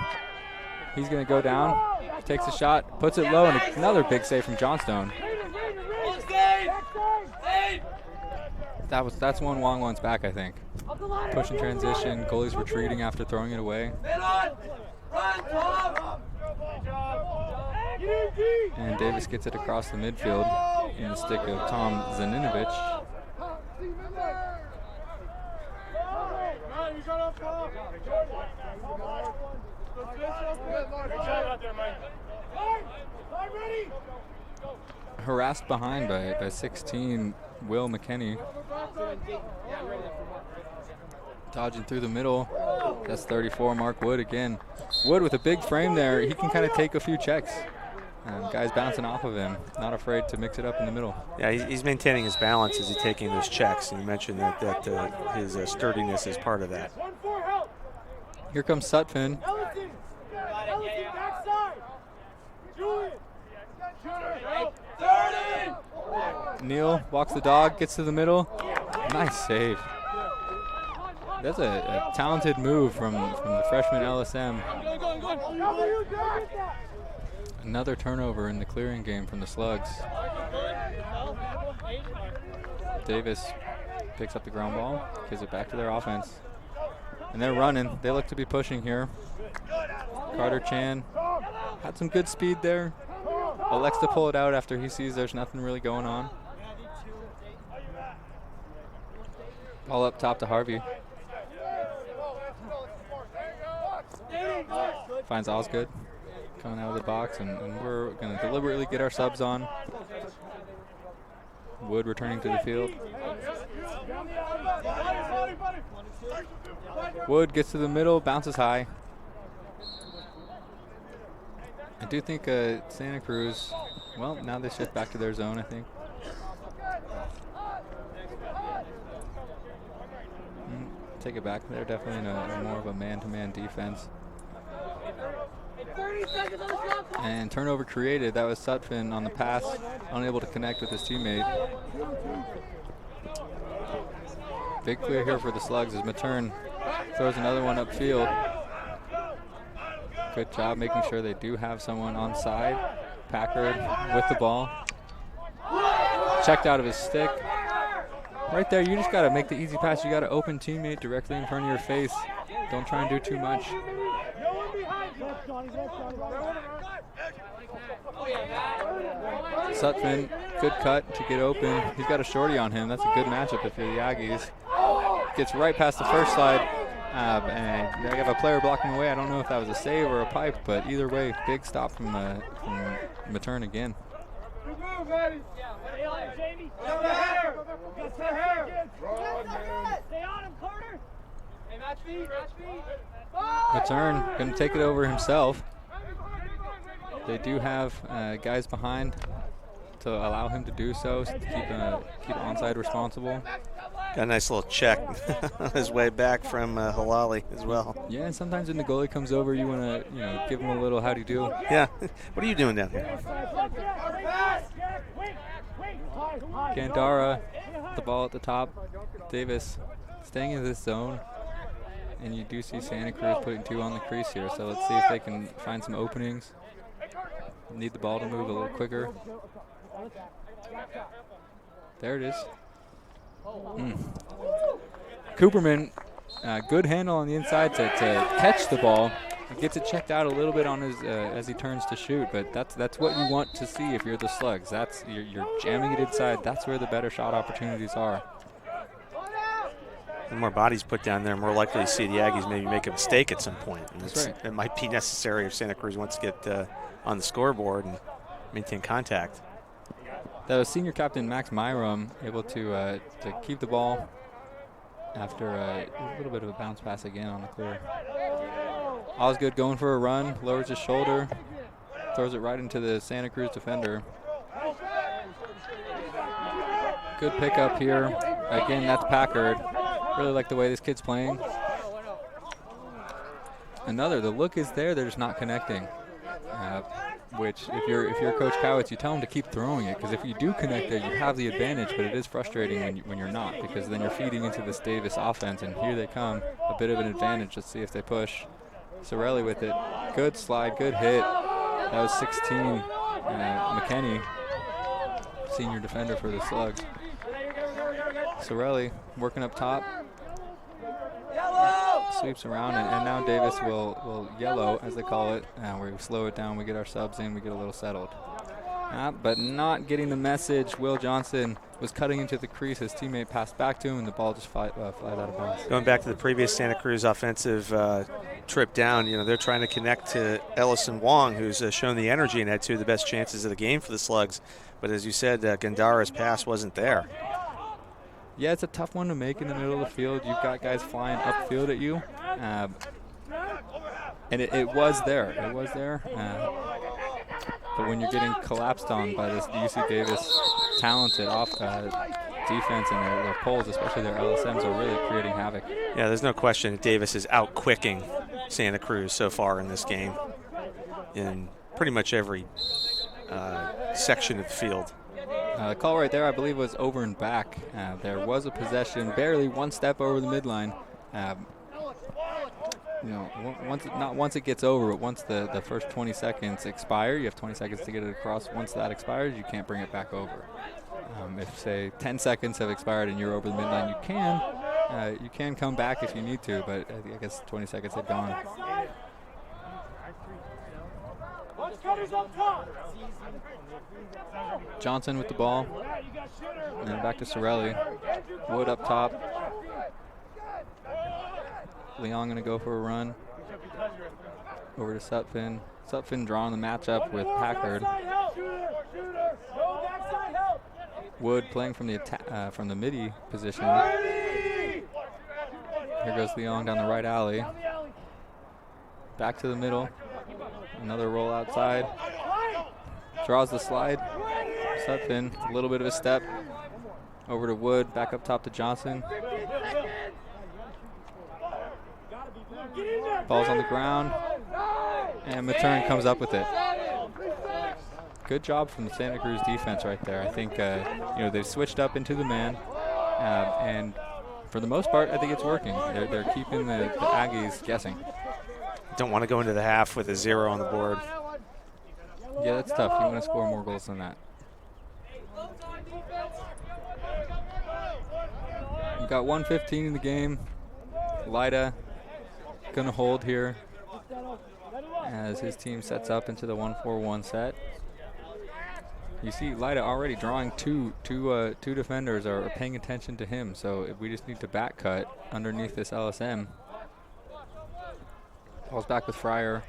He's going to go down, takes a shot, puts it low, and another big save from Johnstone. That's one Wong wants back, I think. Push in transition, goalie's retreating after throwing it away. And Davis gets it across the midfield in the stick of Tom Zaninovich. Harassed behind by 16, Will McKinney. Dodging through the middle. That's 34, Mark Wood again. Wood with a big frame there. He can kind of take a few checks. Guys bouncing off of him. Not afraid to mix it up in the middle. Yeah, he's maintaining his balance as he's taking those checks. And you mentioned that his sturdiness is part of that. Here comes Sutphin. Neal walks the dog, gets to the middle. Nice save. That's a talented move from the freshman LSM. Another turnover in the clearing game from the Slugs. Davis picks up the ground ball, gives it back to their offense. And they're running. They look to be pushing here. Carter Chan had some good speed there. elects to pull it out after he sees there's nothing really going on. Ball up top to Harvey. Finds Osgood coming out of the box, and we're going to deliberately get our subs on. Wood returning to the field. Wood gets to the middle, bounces high. I do think Santa Cruz, well, now they shift back to their zone, I think. Take it back. They're definitely in a more of a man-to-man defense. And turnover created. That was Sutphin on the pass, unable to connect with his teammate. Big clear here for the Slugs as Matern throws another one upfield. Good job making sure they do have someone on side. Packard with the ball. Checked out of his stick. Right there, you just got to make the easy pass. You got to open teammate directly in front of your face. Don't try and do too much. Sutphin, good cut to get open. He's got a shorty on him. That's a good matchup if you're the Aggies. Gets right past the first slide. And they have a player blocking away. I don't know if that was a save or a pipe, but either way, big stop from Matern again. Matern going to take it over himself. They do have guys behind to allow him to do so, to keep onside responsible. Got a nice little check on his way back from Halali as well. Yeah, and sometimes when the goalie comes over, you want to give him a little howdy do. Yeah. What are you doing down here? Gandara, the ball at the top. Davis staying in this zone. And you do see Santa Cruz putting two on the crease here. So let's see if they can find some openings. Need the ball to move a little quicker. There it is. Cooperman, good handle on the inside to catch the ball. He gets it checked out a little bit on his as he turns to shoot, but that's what you want to see if you're the Slugs. That's you're jamming it inside. That's where the better shot opportunities are. The more bodies put down there, more likely to see the Aggies maybe make a mistake at some point. And that's right. It might be necessary if Santa Cruz wants to get on the scoreboard and maintain contact. That was senior captain Max Myram able to keep the ball after a little bit of a bounce pass again on the clear. Osgood going for a run, lowers his shoulder, throws it right into the Santa Cruz defender. Good pickup here. Again, that's Packard. Really like the way this kid's playing. The look is there, they're just not connecting. Which, if you're Coach Cowitz, you tell him to keep throwing it, because if you do connect there, you have the advantage, but it is frustrating when you're not, because then you're feeding into this Davis offense, and here they come, a bit of an advantage. Let's see if they push. Sorelli with it. Good slide, good hit. That was 16. McKenney, senior defender for the Slugs. Sorelli working up top. Sweeps around, and now Davis will yellow, as they call it, where we slow it down, we get our subs in, we get a little settled. But not getting the message. Will Johnson was cutting into the crease. His teammate passed back to him, and the ball just flies out of bounds. Going back to the previous Santa Cruz offensive trip down, they're trying to connect to Ellison Wong, who's shown the energy and had two of the best chances of the game for the Slugs. But as you said, Gandara's pass wasn't there. Yeah, it's a tough one to make in the middle of the field. You've got guys flying upfield at you. And it was there. It was there. But when you're getting collapsed on by this UC Davis talented defense and their poles, especially their LSMs, are really creating havoc. Yeah, there's no question that Davis is out-quicking Santa Cruz so far in this game in pretty much every section of the field. The call right there, I believe, was over and back. There was a possession, barely one step over the midline. Once it gets over, but once the first 20 seconds expire, you have 20 seconds to get it across. Once that expires, you can't bring it back over. If, say, 10 seconds have expired and you're over the midline, you can come back if you need to, but I guess 20 seconds had gone. Johnson with the ball. And then back to Sorelli. Wood up top. Leon going to go for a run. Over to Sutphin. Sutphin drawing the matchup with Packard. Wood playing from the midi position. Here goes Leon down the right alley. Back to the middle. Another roll outside. Draws the slide. Sutphin, a little bit of a step. Over to Wood, back up top to Johnson. Ball's on the ground. And Matern comes up with it. Good job from the Santa Cruz defense right there. I think they've switched up into the man, and for the most part, I think it's working. They're keeping the Aggies guessing. Don't want to go into the half with a 0 on the board. Yeah, that's tough. You want to score more goals than that. We've got 1:15 in the game. Lida going to hold here as his team sets up into the 1-4-1 set. You see Lida already drawing two defenders are paying attention to him, so if we just need to back cut underneath this LSM. Ball's back with Fryer.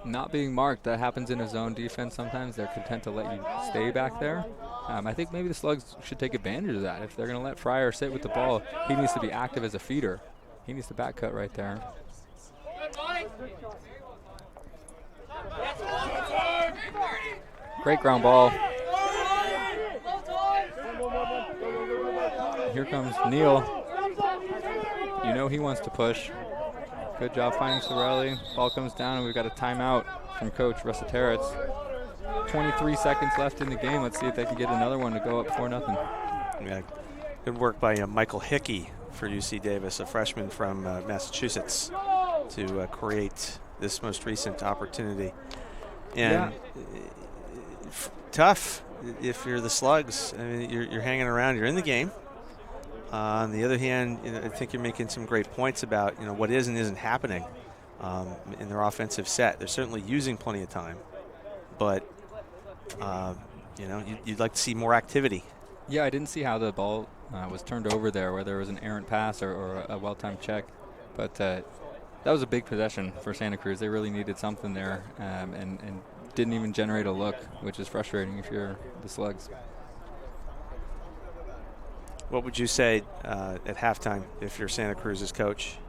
Not being marked, that happens in a zone defense sometimes. They're content to let you stay back there. I think maybe the Slugs should take advantage of that. If they're going to let Fryer sit with the ball, he needs to be active as a feeder. He needs to back cut right there. Great ground ball. Here comes Neal. You know he wants to push. Good job finding Sorelli. Ball comes down, and we've got a timeout from Coach Resetaritz. 23 seconds left in the game. Let's see if they can get another one to go up 4-0. Yeah, good work by Michael Hickey for UC Davis, a freshman from Massachusetts, to create this most recent opportunity. And tough if you're the Slugs. I mean, you're hanging around. You're in the game. On the other hand, I think you're making some great points about what is and isn't happening in their offensive set. They're certainly using plenty of time, but you'd like to see more activity. Yeah, I didn't see how the ball was turned over there, whether it was an errant pass or a well-timed check, but that was a big possession for Santa Cruz. They really needed something there, and didn't even generate a look, which is frustrating if you're the Slugs. What would you say at halftime if you're Santa Cruz's coach?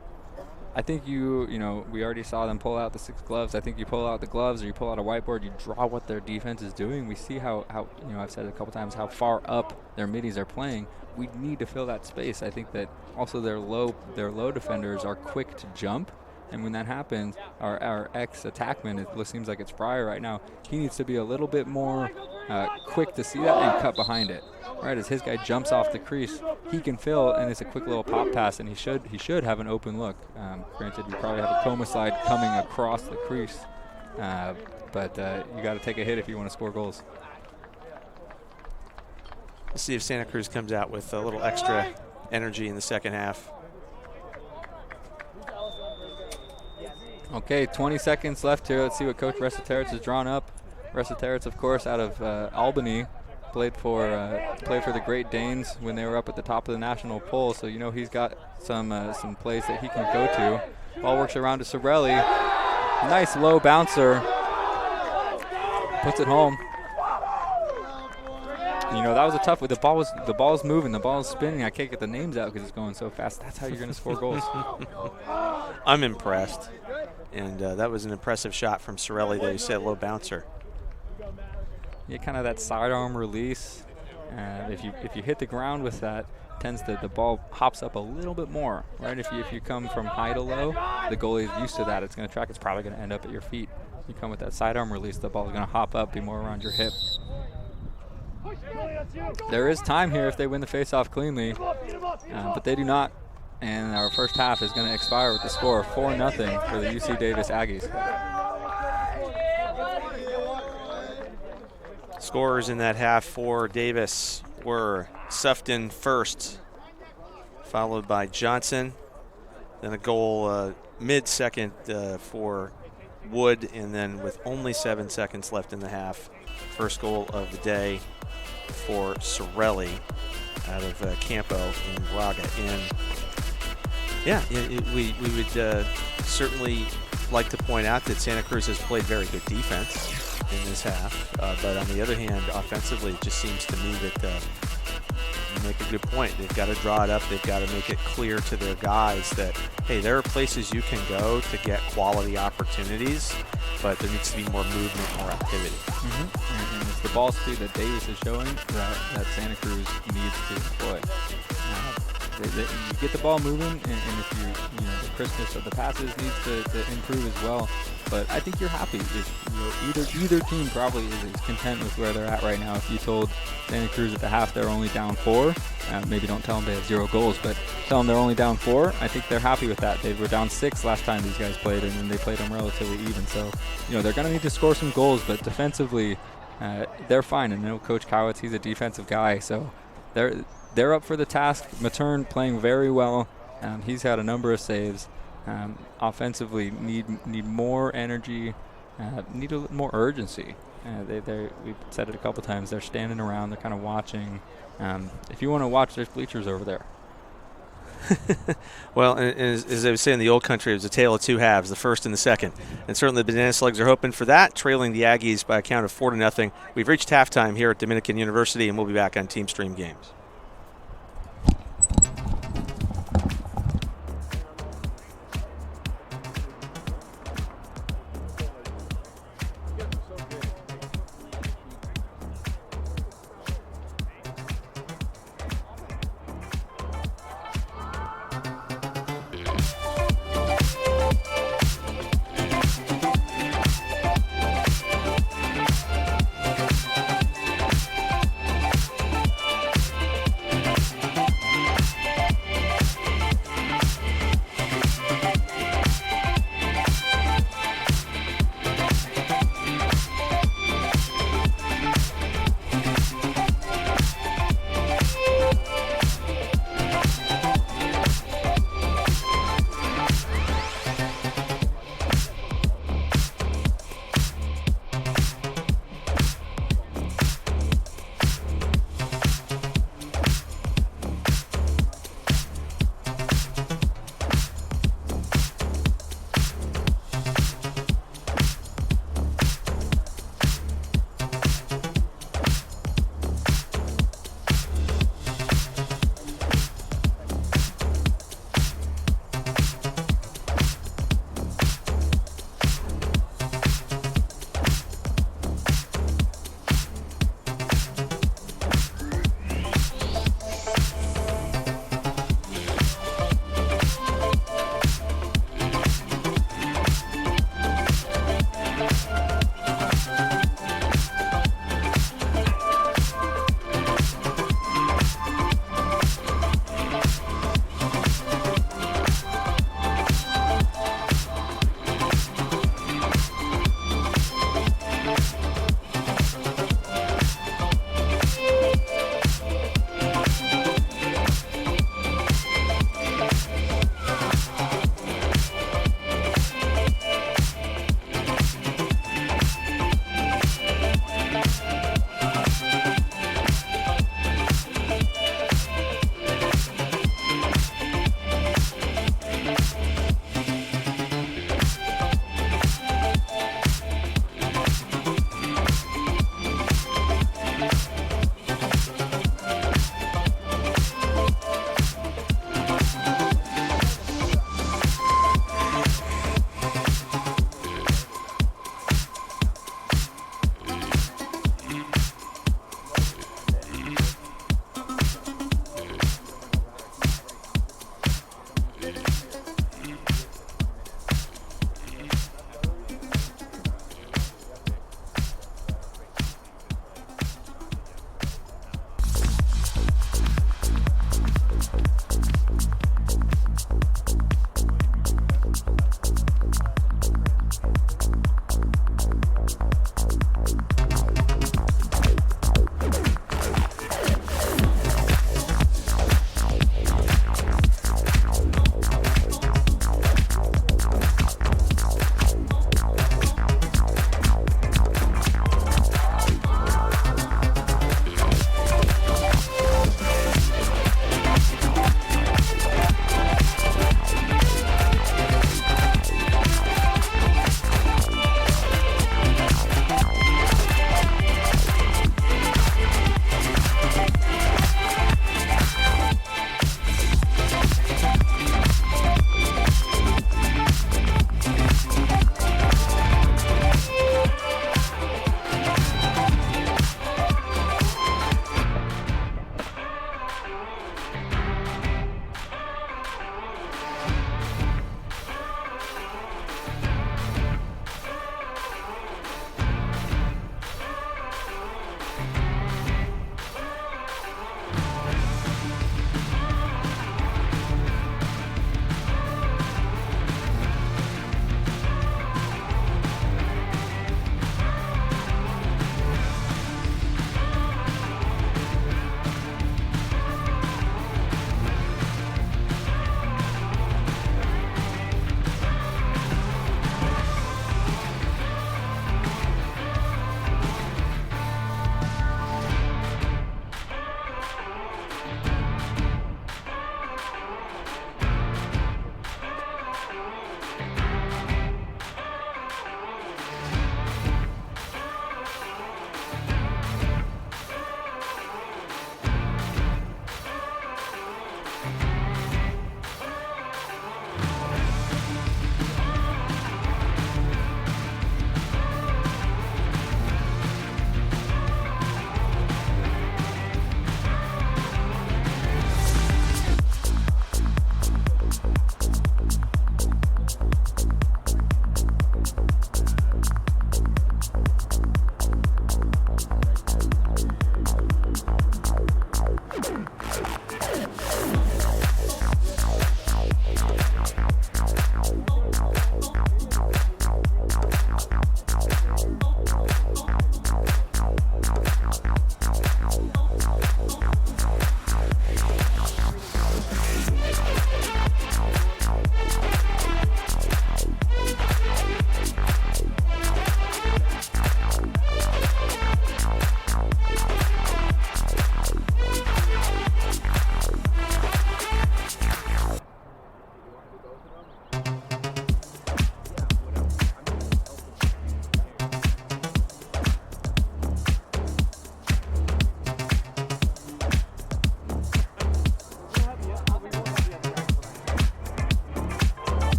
I think we already saw them pull out the 6 gloves. I think you pull out the gloves or you pull out a whiteboard, you draw what their defense is doing. We see how I've said it a couple times, how far up their middies are playing. We need to fill that space. I think that also their low defenders are quick to jump. And when that happens, our ex-attackman, it seems like it's Fryer right now, he needs to be a little bit more quick to see that and cut behind it. Right, as his guy jumps off the crease, he can fill, and it's a quick little pop pass, and he should have an open look. Granted, we probably have a coma slide coming across the crease, but you got to take a hit if you want to score goals. We'll see if Santa Cruz comes out with a little extra energy in the second half. Okay, 20 seconds left here. Let's see what Coach Resetaritz has drawn up. Resetaritz, of course, out of Albany, played for the Great Danes when they were up at the top of the national poll. So he's got some plays that he can go to. Ball works around to Sorelli. Nice low bouncer. Puts it home. That was a tough one. The ball's moving, the ball's spinning. I can't get the names out because it's going so fast. That's how you're going to score goals. I'm impressed. And that was an impressive shot from Sorelli there. You said low bouncer. Yeah, kind of that sidearm release. If you hit the ground with that, the ball hops up a little bit more, right? If you come from high to low, the goalie is used to that. It's going to track. It's probably going to end up at your feet. You come with that sidearm release, the ball is going to hop up, be more around your hip. There is time here if they win the faceoff cleanly, but they do not. And our first half is going to expire with the score of 4-0 for the UC Davis Aggies. Scorers in that half for Davis were Sufton first, followed by Johnson. Then a goal mid-second for Wood, and then with only 7 seconds left in the half, first goal of the day for Sorelli out of Campo in Braga. And yeah, we would certainly like to point out that Santa Cruz has played very good defense in this half, but on the other hand, offensively, it just seems to me that you make a good point. They've got to draw it up. They've got to make it clear to their guys that, hey, there are places you can go to get quality opportunities, but there needs to be more movement, more activity. And it's the ball speed that Davis is showing that Santa Cruz needs to employ. You get the ball moving, and if the crispness of the passes needs to improve as well. But I think you're happy. If, either team probably is content with where they're at right now. If you told Santa Cruz at the half they're only down 4, maybe don't tell them they have 0 goals, but tell them they're only down 4. I think they're happy with that. They were down 6 last time these guys played, and then they played them relatively even. So, they're going to need to score some goals, but defensively, they're fine. And I know Coach Kowitz, he's a defensive guy, so they're up for the task. Matern playing very well. He's had a number of saves. Offensively, need more energy, need a little more urgency. We've said it a couple times. They're standing around. They're kind of watching. If you want to watch, there's bleachers over there. Well, as I was saying, in the old country, it was a tale of two halves, the first and the second. And certainly the Banana Slugs are hoping for that, trailing the Aggies by a count of 4-0. We've reached halftime here at Dominican University, and we'll be back on Team Stream Games.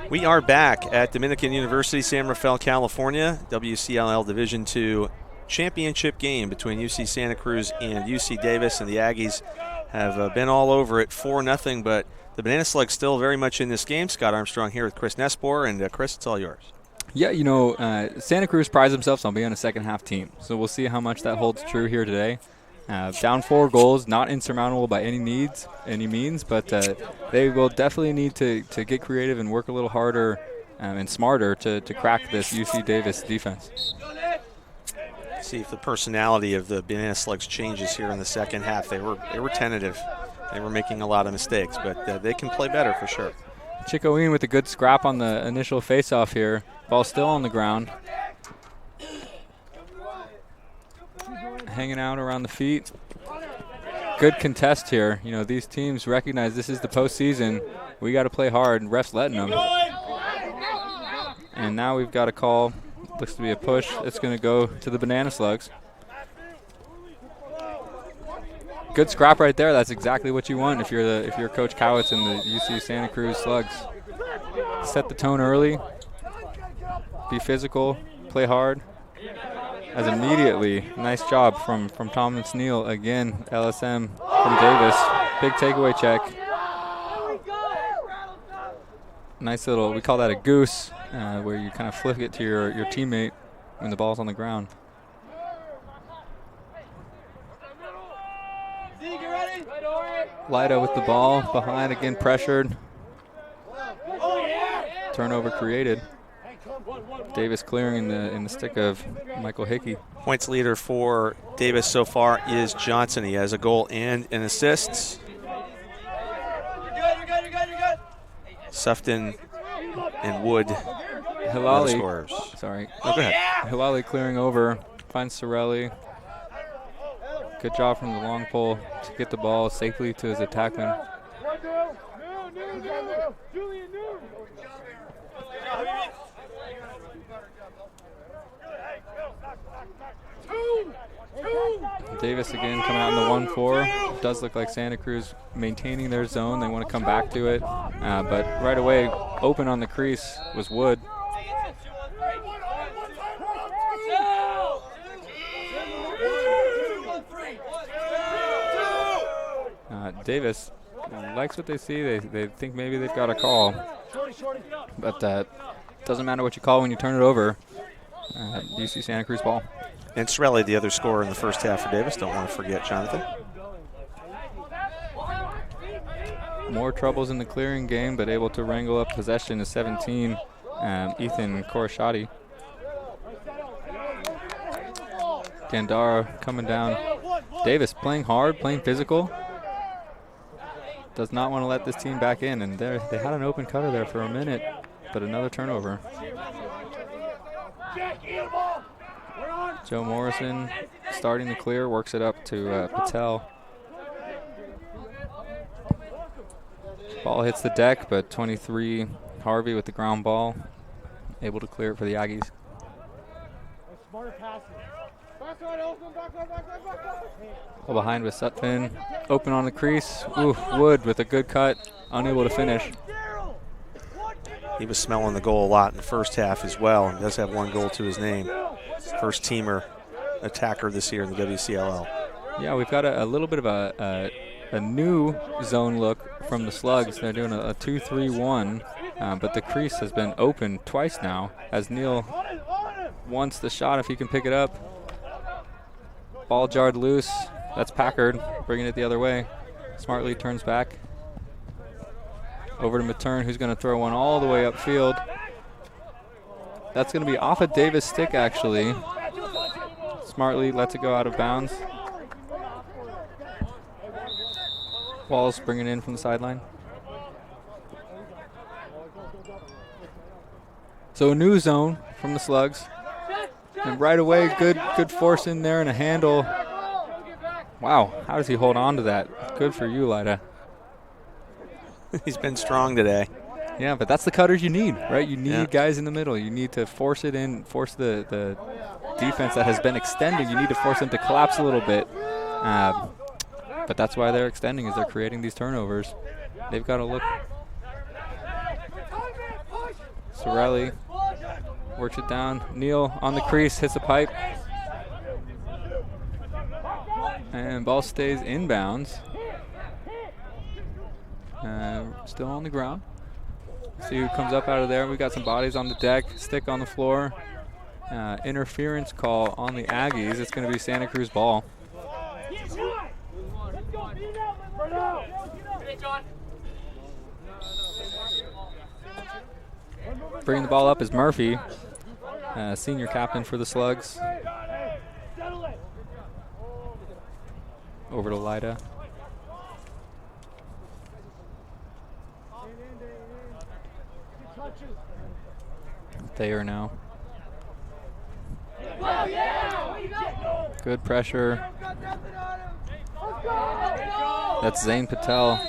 We are back at Dominican University, San Rafael, California. WCLL Division II championship game between UC Santa Cruz and UC Davis, and the Aggies have been all over it 4-0, but the Banana Slugs still very much in this game. Scott Armstrong here with Chris Nespor, and Chris, it's all yours. Yeah, you know, Santa Cruz prides themselves on being a second-half team, so we'll see how much that holds true here today. Down 4 goals, not insurmountable by any means, but they will definitely need to get creative and work a little harder and smarter to crack this UC Davis defense. See if the personality of the Banana Slugs changes here in the second half. They were tentative. They were making a lot of mistakes, but they can play better for sure. Chicoine with a good scrap on the initial face-off here. Ball still on the ground. Hanging out around the feet. Good contest here. You know, these teams recognize this is the postseason. We got to play hard, and ref's letting them. And now we've got a call. Looks to be a push. It's going to go to the Banana Slugs. Good scrap right there. That's exactly what you want if you're Coach Cowitz and the UC Santa Cruz Slugs. Set the tone early. Be physical. Play hard. As immediately, nice job from Thomas Neal. Again, LSM from Davis. Big takeaway check. Nice little, we call that a goose, where you kind of flip it to your teammate when the ball's on the ground. Lida with the ball, behind again, pressured. Turnover created. Davis clearing in the stick of Michael Hickey. Points leader for Davis so far is Johnson. He has a goal and an assist. Sufton and Wood. Hilali. Scorers. Sorry. Oh, go ahead. Hilali clearing over. Finds Sorelli. Good job from the long pole to get the ball safely to his attackman. Davis again coming out in the 1-4. Does look like Santa Cruz maintaining their zone. They want to come back to it. But right away, open on the crease was Wood. Davis likes what they see. They think maybe they've got a call. But doesn't matter what you call when you turn it over. UC Santa Cruz ball. And Sorelli, the other scorer in the first half for Davis. Don't want to forget Jonathan. More troubles in the clearing game, but able to wrangle up possession is 17. Ethan Korashati. Gandara coming down. Davis playing hard, playing physical. Does not want to let this team back in, and they had an open cutter there for a minute, but another turnover. Joe Morrison starting to clear, works it up to Patel. Ball hits the deck, but 23 Harvey with the ground ball, able to clear it for the Aggies. Ball behind with Sutphin, open on the crease. Ooh, Wood with a good cut, unable to finish. He was smelling the goal a lot in the first half as well, and does have one goal to his name. First teamer attacker this year in the WCLL. Yeah, we've got a little bit of a new zone look from the Slugs. They're doing a 2-3-1, but the crease has been open twice now as Neal wants the shot if he can pick it up. Ball jarred loose. That's Packard bringing it the other way. Smartly turns back. Over to Matern, who's going to throw one all the way upfield. That's going to be off a Davis stick, actually. Smartly lets it go out of bounds. Walls bringing in from the sideline. So a new zone from the Slugs. And right away, good force in there and a handle. Wow, how does he hold on to that? Good for you, Lida. He's been strong today. Yeah, but that's the cutters you need, right? You need guys in the middle. You need to force it in, force the defense that has been extending. You need to force them to collapse a little bit. But that's why they're extending, is they're creating these turnovers. They've got to look. Sorelli works it down. Neal on the crease, hits a pipe. And ball stays inbounds. Still on the ground. See who comes up out of there. We've got some bodies on the deck, stick on the floor. Interference call on the Aggies. It's going to be Santa Cruz ball. Bringing the ball up is Murphy, senior captain for the Slugs. Over to Lida. Thayer now. Good pressure. That's Zane Patel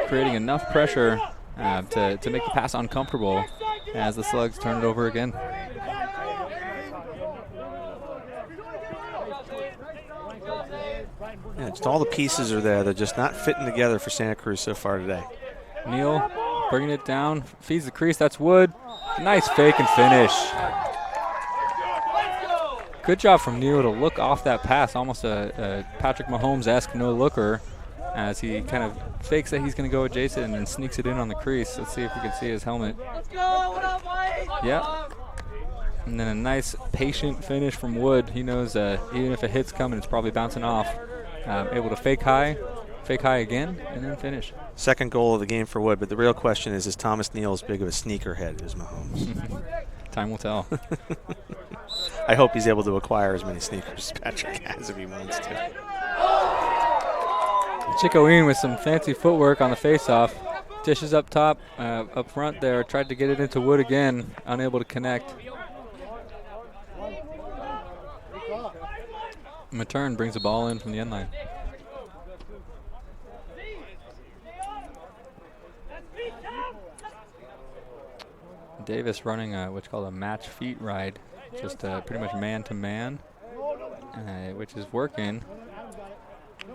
creating enough pressure to make the pass uncomfortable as the Slugs turn it over again. Yeah, just all the pieces are there. They're just not fitting together for Santa Cruz so far today. Neal bringing it down, feeds the crease. That's Wood. Nice fake and finish. Good job from Neal to look off that pass, almost a Patrick Mahomes-esque no-looker, as he kind of fakes that he's going to go adjacent and then sneaks it in on the crease. Let's see if we can see his helmet. Yeah. And then a nice patient finish from Wood. He knows even if a hit's coming, it's probably bouncing off. Able to fake high again, and then finish. Second goal of the game for Wood, but the real question is Thomas Neal as big of a sneakerhead as Mahomes? Time will tell. I hope he's able to acquire as many sneakers as Patrick has if he wants to. Chicoine with some fancy footwork on the faceoff. Dishes up top, up front there. Tried to get it into Wood again, unable to connect. Matern brings the ball in from the end line. Davis running what's called a match feet ride, just pretty much man-to-man, which is working,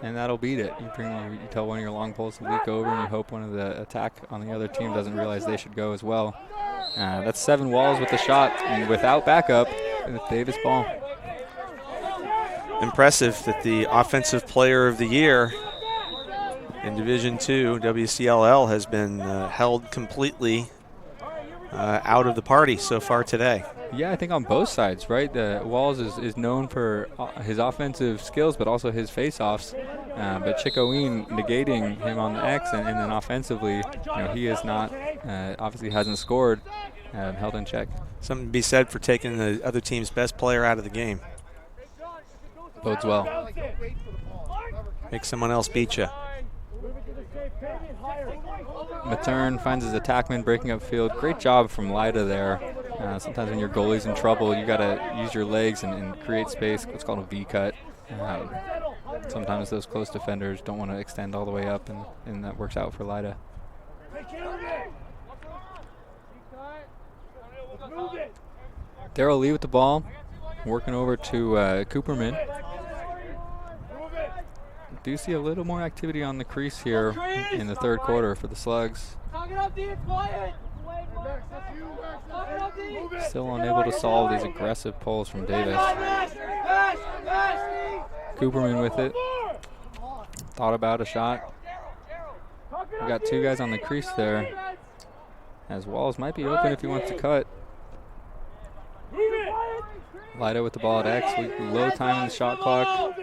and that'll beat it. You tell one of your long poles to leak over, and you hope one of the attack on the other team doesn't realize they should go as well. That's 7 Walls with the shot, and without backup, and it's Davis ball. Impressive that the Offensive Player of the Year in Division II, WCLL, has been held completely out of the party so far today. Yeah, I think on both sides, right? Walls is known for his offensive skills, but also his face-offs. But Chicoine negating him on the X, and then offensively, he is not, obviously hasn't scored, held in check. Something to be said for taking the other team's best player out of the game. Bodes well. Make someone else beat you. Matern finds his attackman breaking up field. Great job from Lida there. Sometimes when your goalie's in trouble, you got to use your legs and create space. What's called a V-cut. Sometimes those close defenders don't want to extend all the way up, and that works out for Lida. Darrell Lee with the ball, working over to Cooperman. Do see a little more activity on the crease here in the third quarter for the Slugs. Still unable to solve these aggressive pulls from Davis. Cooperman with it. Thought about a shot. We got 2 guys on the crease there. As Walls might be open if he wants to cut. Lida with the ball at X. Low time in the shot clock.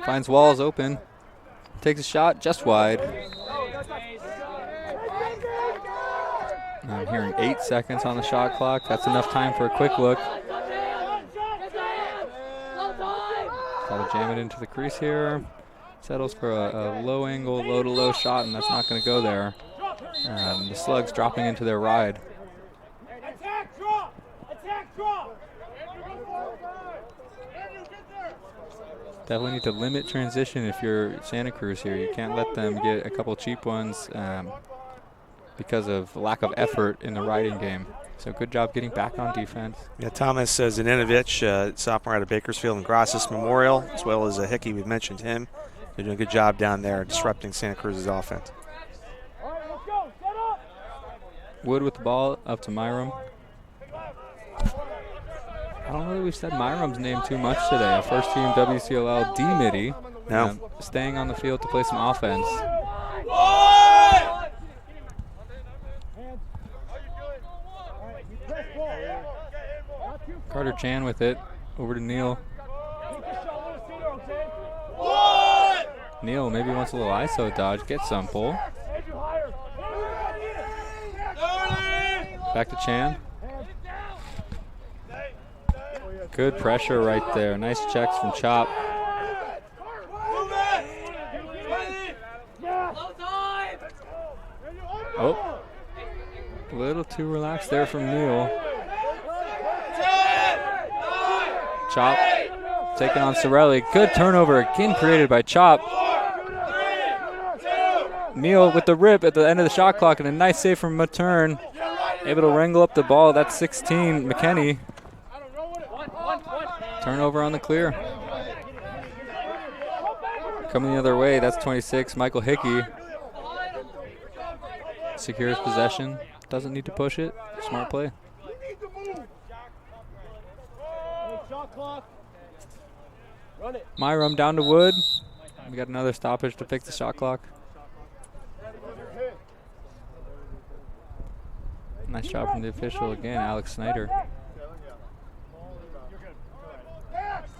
Finds Walls open. Takes a shot just wide. I'm hearing 8 seconds on the shot clock. That's enough time for a quick look. Got to jam it into the crease here. Settles for a low angle, low to low shot, and that's not going to go there. The Slugs dropping into their ride. Definitely need to limit transition if you're Santa Cruz here. You can't let them get a couple cheap ones because of lack of effort in the riding game. So good job getting back on defense. Yeah, Thomas Zaninovich, sophomore out of Bakersfield and Grosses Memorial, as well as Hickey, we've mentioned him. They're doing a good job down there disrupting Santa Cruz's offense. Wood with the ball up to Myram. I don't know that we've said Myram's name too much today. A first team WCLL D midi. No. Staying on the field to play some offense. Carter Chan with it. Over to Neal. Neal maybe wants a little ISO dodge. Get some pull. Back to Chan. Good pressure right there. Nice checks from Chop. Oh, a little too relaxed there from Neal. Chop taking on Sorelli. Good turnover again created by Chop. Neal with the rip at the end of the shot clock, and a nice save from Matern. Able to wrangle up the ball. That's 16, McKenney. Turnover on the clear. Coming the other way, that's 26, Michael Hickey. Secures possession. Doesn't need to push it. Smart play. Myram down to Wood. We got another stoppage to fix the shot clock. Nice job from the official again, Alex Snyder.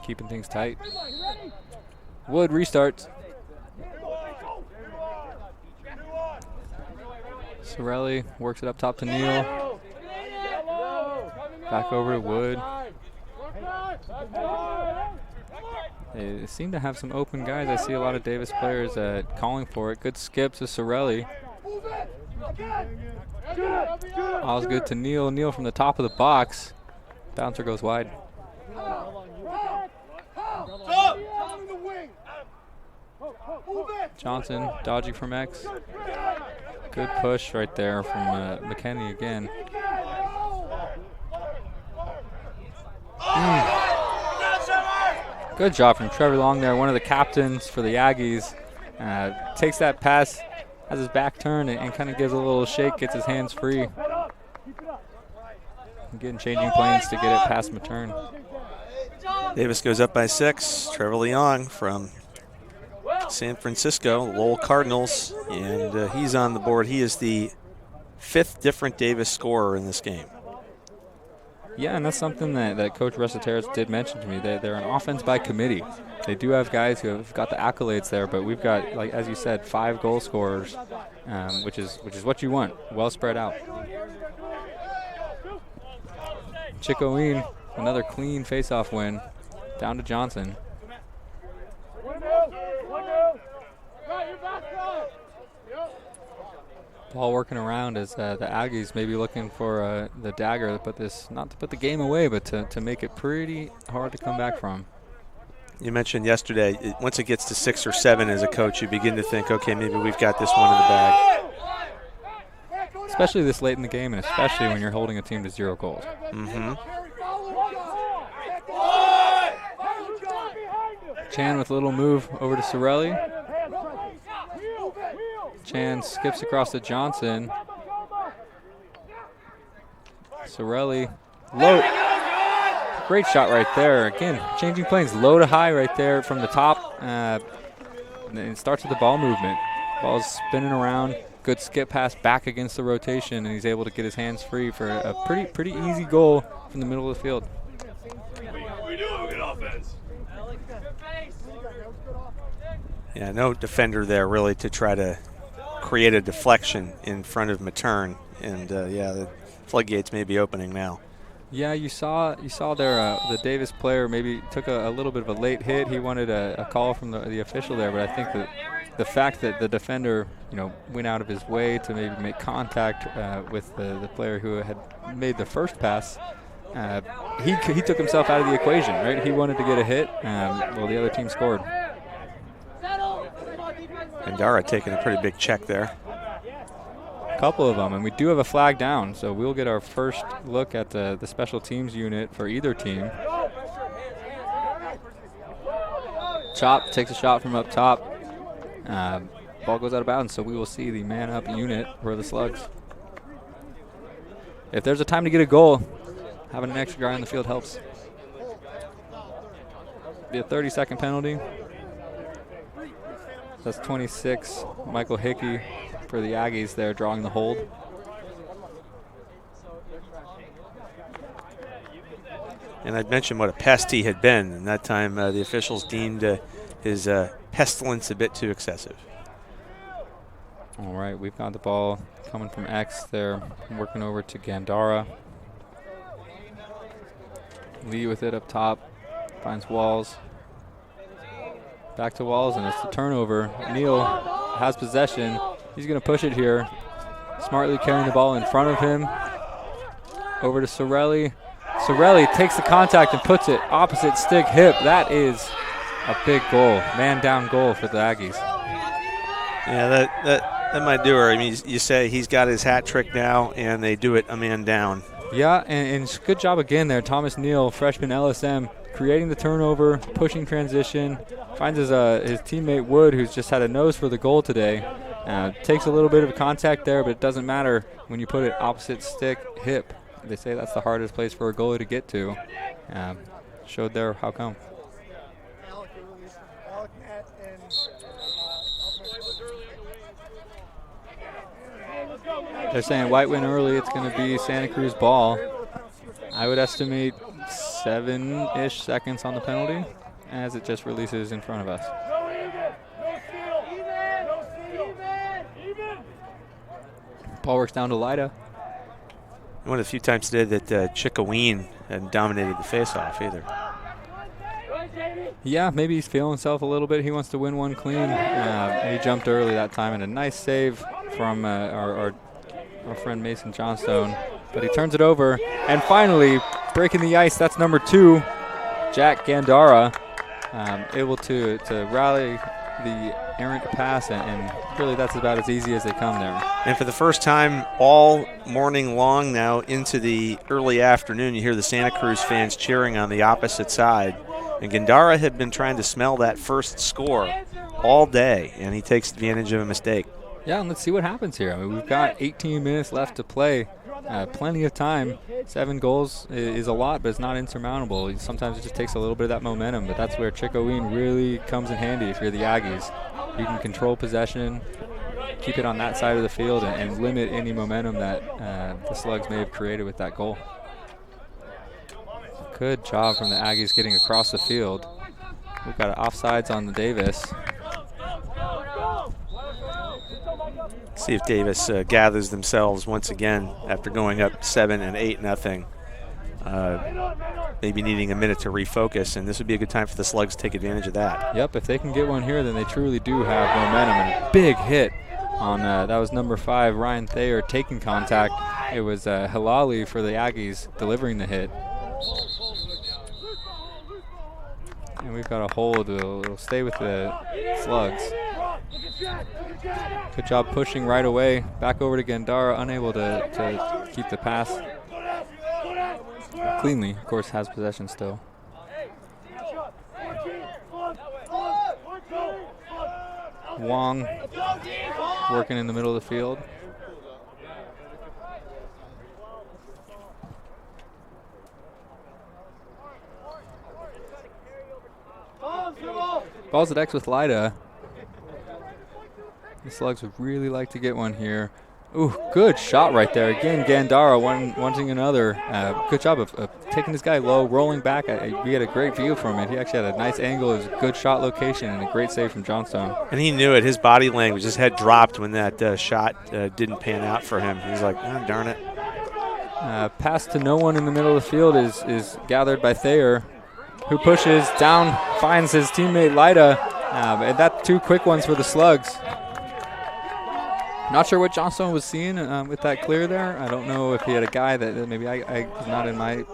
Keeping things tight. Wood restarts. Sorelli works it up top to Neal. Back over to Wood. They seem to have some open guys. I see a lot of Davis players calling for it. Good skip to Sorelli. All's good to Neal. Neal from the top of the box. Bouncer goes wide. Johnson dodging from X. Good push right there from McKenney again. Good job from Trevor Long there, one of the captains for the Aggies. Takes that pass, has his back turned, and kind of gives a little shake, gets his hands free. Getting changing planes to get it past Matern. Davis goes up by 6. Trevor Leong from San Francisco, Lowell Cardinals, and he's on the board. He is the 5th different Davis scorer in this game. Yeah, and that's something that Coach Reciteris did mention to me. They're an offense by committee. They do have guys who have got the accolades there, but we've got, like as you said, 5 goal scorers, which is what you want, well spread out. Chicoine, another clean face-off win, down to Johnson. Ball working around as the Aggies maybe looking for the dagger to put this, not to put the game away, but to make it pretty hard to come back from. You mentioned yesterday, once it gets to 6 or 7 as a coach, you begin to think, okay, maybe we've got this one in the bag. Especially this late in the game, and especially when you're holding a team to 0 goals. Chan with a little move over to Sorelli. Chan skips across to Johnson. Sorelli, low. Great shot right there. Again, changing planes, low to high right there from the top. And it starts with the ball movement. Ball's spinning around. Good skip pass back against the rotation, and he's able to get his hands free for a pretty easy goal from the middle of the field. Yeah, no defender there really to try to create a deflection in front of Matern, and yeah, the floodgates may be opening now. Yeah, you saw there the Davis player maybe took a little bit of a late hit. He wanted a call from the official there, but I think that the fact that the defender, went out of his way to maybe make contact with the player who had made the first pass, he took himself out of the equation, right? He wanted to get a hit, while the other team scored. And Dara taking a pretty big check there. A couple of them, and we do have a flag down, so we'll get our first look at the special teams unit for either team. Chop takes a shot from up top. Ball goes out of bounds, so we will see the man-up unit for the Slugs. If there's a time to get a goal, having an extra guy on the field helps. Be a 30-second penalty. That's 26. Michael Hickey for the Aggies there, drawing the hold. And I'd mentioned what a pest he had been, and that time the officials deemed his pestilence a bit too excessive. All right, we've got the ball coming from X there, working over to Gandara. Lee with it up top, finds Walls. Back to Walls, and it's the turnover. Neal has possession. He's going to push it here. Smartly carrying the ball in front of him. Over to Sorelli. Sorelli takes the contact and puts it opposite stick hip. That is a big goal. Man down goal for the Aggies. Yeah, that might do her. I mean, you say he's got his hat trick now, and they do it a man down. Yeah, and good job again there. Thomas Neal, freshman LSM, creating the turnover, pushing transition. Finds his teammate Wood, who's just had a nose for the goal today. Takes a little bit of contact there, but it doesn't matter when you put it opposite stick hip. They say that's the hardest place for a goalie to get to. Showed there how come. They're saying White win early. It's going to be Santa Cruz ball. I would estimate 7-ish seconds on the penalty as it just releases in front of us. Ball works down to Lida. One of the few times today that Chickaween hadn't dominated the faceoff either. Yeah, maybe he's feeling himself a little bit. He wants to win one clean. He jumped early that time, and a nice save from our friend Mason Johnstone. But he turns it over, and finally, breaking the ice, that's number 2, Jack Gandara, able to rally the errant pass, and really that's about as easy as they come there. And for the first time all morning long now into the early afternoon, you hear the Santa Cruz fans cheering on the opposite side. And Gandara had been trying to smell that first score all day, and he takes advantage of a mistake. Yeah, and let's see what happens here. I mean, we've got 18 minutes left to play. Plenty of time. 7 goals is a lot, but it's not insurmountable. Sometimes it just takes a little bit of that momentum, but that's where Chickoween really comes in handy if you're the Aggies. You can control possession, keep it on that side of the field, and limit any momentum that the Slugs may have created with that goal. Good job from the Aggies getting across the field. We've got offsides on the Davis. See if Davis gathers themselves once again after going up 7 and 8-0. Maybe needing a minute to refocus, and this would be a good time for the Slugs to take advantage of that. Yep, if they can get one here, then they truly do have momentum. And a big hit on that was number 5, Ryan Thayer, taking contact. It was Hilali for the Aggies delivering the hit. And we've got a hold. It'll stay with the Slugs. Good job pushing right away. Back over to Gandara, unable to keep the pass cleanly. Of course, has possession still. Wong working in the middle of the field. Balls at X with Lida. The Slugs would really like to get one here. Ooh, good shot right there. Again, Gandara wanting another. Good job of taking this guy low, rolling back. We had a great view from it. He actually had a nice angle. It was a good shot location and a great save from Johnstone. And he knew it. His body language, his head dropped when that shot didn't pan out for him. He was like, oh, darn it. Pass to no one in the middle of the field is gathered by Thayer, who pushes down, finds his teammate Lida. And that's 2 quick ones for the Slugs. Not sure what Johnstone was seeing with that clear there. I don't know if he had a guy that maybe I was not in my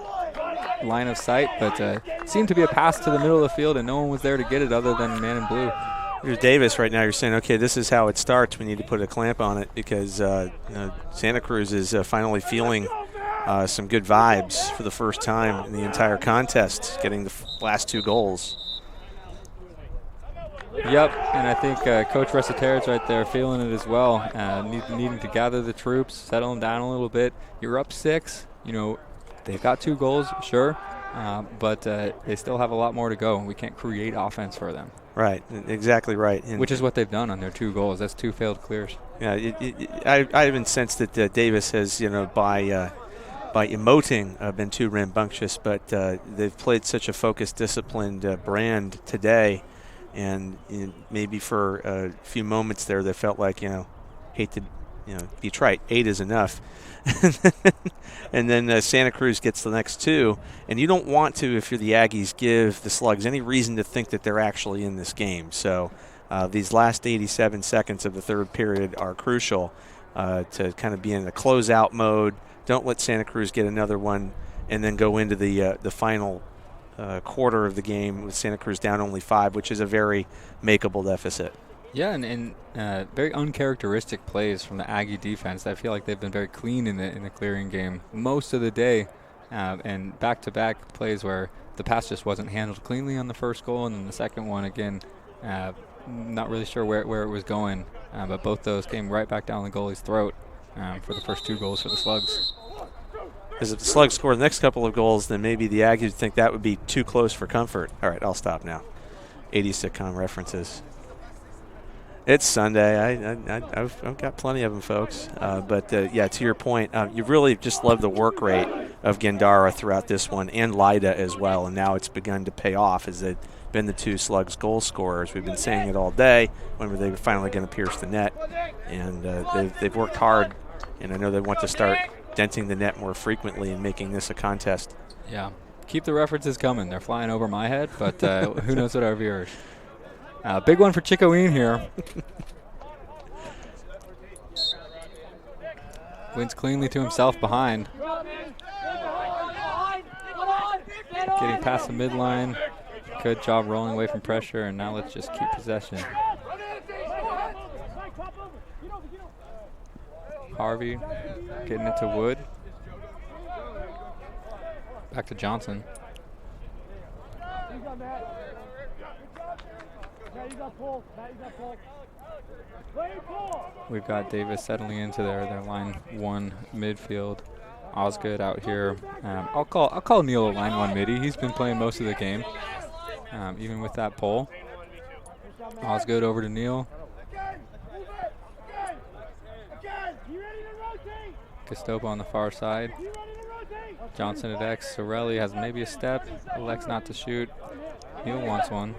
line of sight, but it seemed to be a pass to the middle of the field, and no one was there to get it other than man in blue. Here's Davis right now. You're saying, okay, this is how it starts. We need to put a clamp on it because Santa Cruz is finally feeling some good vibes for the first time in the entire contest, getting the last 2 goals. Yep, and I think Coach Recitero's right there feeling it as well, needing to gather the troops, settle them down a little bit. You're up 6, they've got 2 goals, sure, but they still have a lot more to go. We can't create offense for them. Right, exactly right. And which is what they've done on their 2 goals. That's 2 failed clears. Yeah, I even sensed that Davis has, by emoting, been too rambunctious, but they've played such a focused, disciplined brand today. And maybe for a few moments there, they felt like, hate to, be trite, 8 is enough. And then Santa Cruz gets the next 2. And you don't want to, if you're the Aggies, give the Slugs any reason to think that they're actually in this game. So these last 87 seconds of the third period are crucial to kind of be in the closeout mode. Don't let Santa Cruz get another one and then go into the final quarter of the game with Santa Cruz down only 5, which is a very makeable deficit. Yeah, and very uncharacteristic plays from the Aggie defense. I feel like they've been very clean in the clearing game most of the day, and back-to-back plays where the pass just wasn't handled cleanly on the first goal, and then the second one, again, not really sure where it was going, but both those came right back down the goalie's throat for the first 2 goals for the Slugs. Because if the Slugs score the next couple of goals, then maybe the Aggies would think that would be too close for comfort. All right, I'll stop now. 80s sitcom references. It's Sunday. I've got plenty of them, folks. But to your point, you really just love the work rate of Gandara throughout this one and Lida as well. And now it's begun to pay off as they've been the 2 Slugs goal scorers. We've been saying it all day. When were they finally going to pierce the net? And they've worked hard, and I know they want to start denting the net more frequently and making this a contest. Yeah, keep the references coming. They're flying over my head, but who knows what our viewers. Big one for Chickoween here. Wins cleanly to himself behind. Getting past the midline. Good job rolling away from pressure, and now let's just keep possession. Harvey getting it to Wood. Back to Johnson. We've got Davis settling into their line one midfield. Osgood out here. I'll call Neal a line one midi. He's been playing most of the game, even with that pole. Osgood over to Neal. Castopo on the far side. Johnson at X. Sorelli has maybe a step. Elects not to shoot. Neal wants one.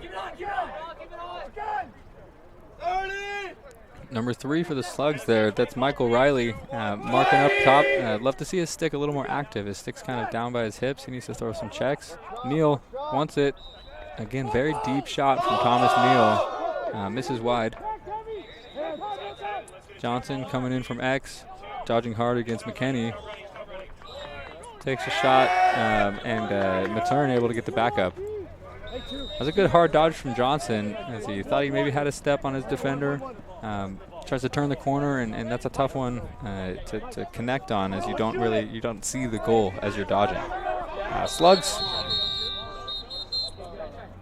Number 3 for the Slugs there. That's Michael Riley marking up top. Love to see his stick a little more active. His stick's kind of down by his hips. He needs to throw some checks. Neal wants it. Again, very deep shot from Thomas Neal. Misses wide. Johnson coming in from X. Dodging hard against McKinney. Takes a shot, and Matern able to get the backup. That was a good hard dodge from Johnson, as he thought he maybe had a step on his defender. Tries to turn the corner, and that's a tough one to connect on, as you don't see the goal as you're dodging. Slugs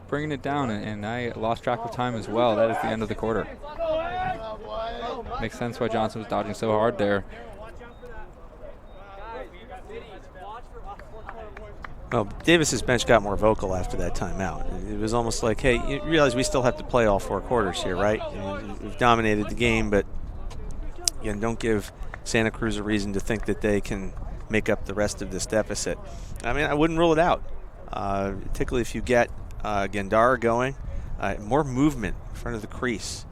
bringing it down, and I lost track of time as well. That is the end of the quarter. Makes sense why Johnson was dodging so hard there. Well, Davis's bench got more vocal after that timeout. It was almost like, hey, you realize we still have to play all 4 quarters here, right? We've dominated the game, but again, don't give Santa Cruz a reason to think that they can make up the rest of this deficit. I mean, I wouldn't rule it out, particularly if you get Gendara going. More movement in front of the crease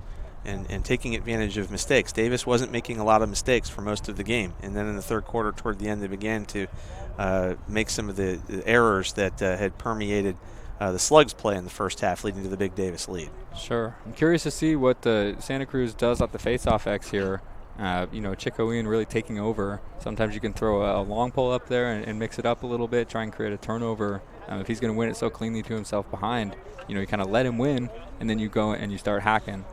and taking advantage of mistakes. Davis wasn't making a lot of mistakes for most of the game, and then in the third quarter toward the end they began to make some of the errors that had permeated the Slugs play in the first half, leading to the big Davis lead. Sure. I'm curious to see what Santa Cruz does at the face-off X here. Chickoween really taking over. Sometimes you can throw a long pole up there and mix it up a little bit, try and create a turnover. If he's going to win it so cleanly to himself behind, you kind of let him win, and then you go and you start hacking.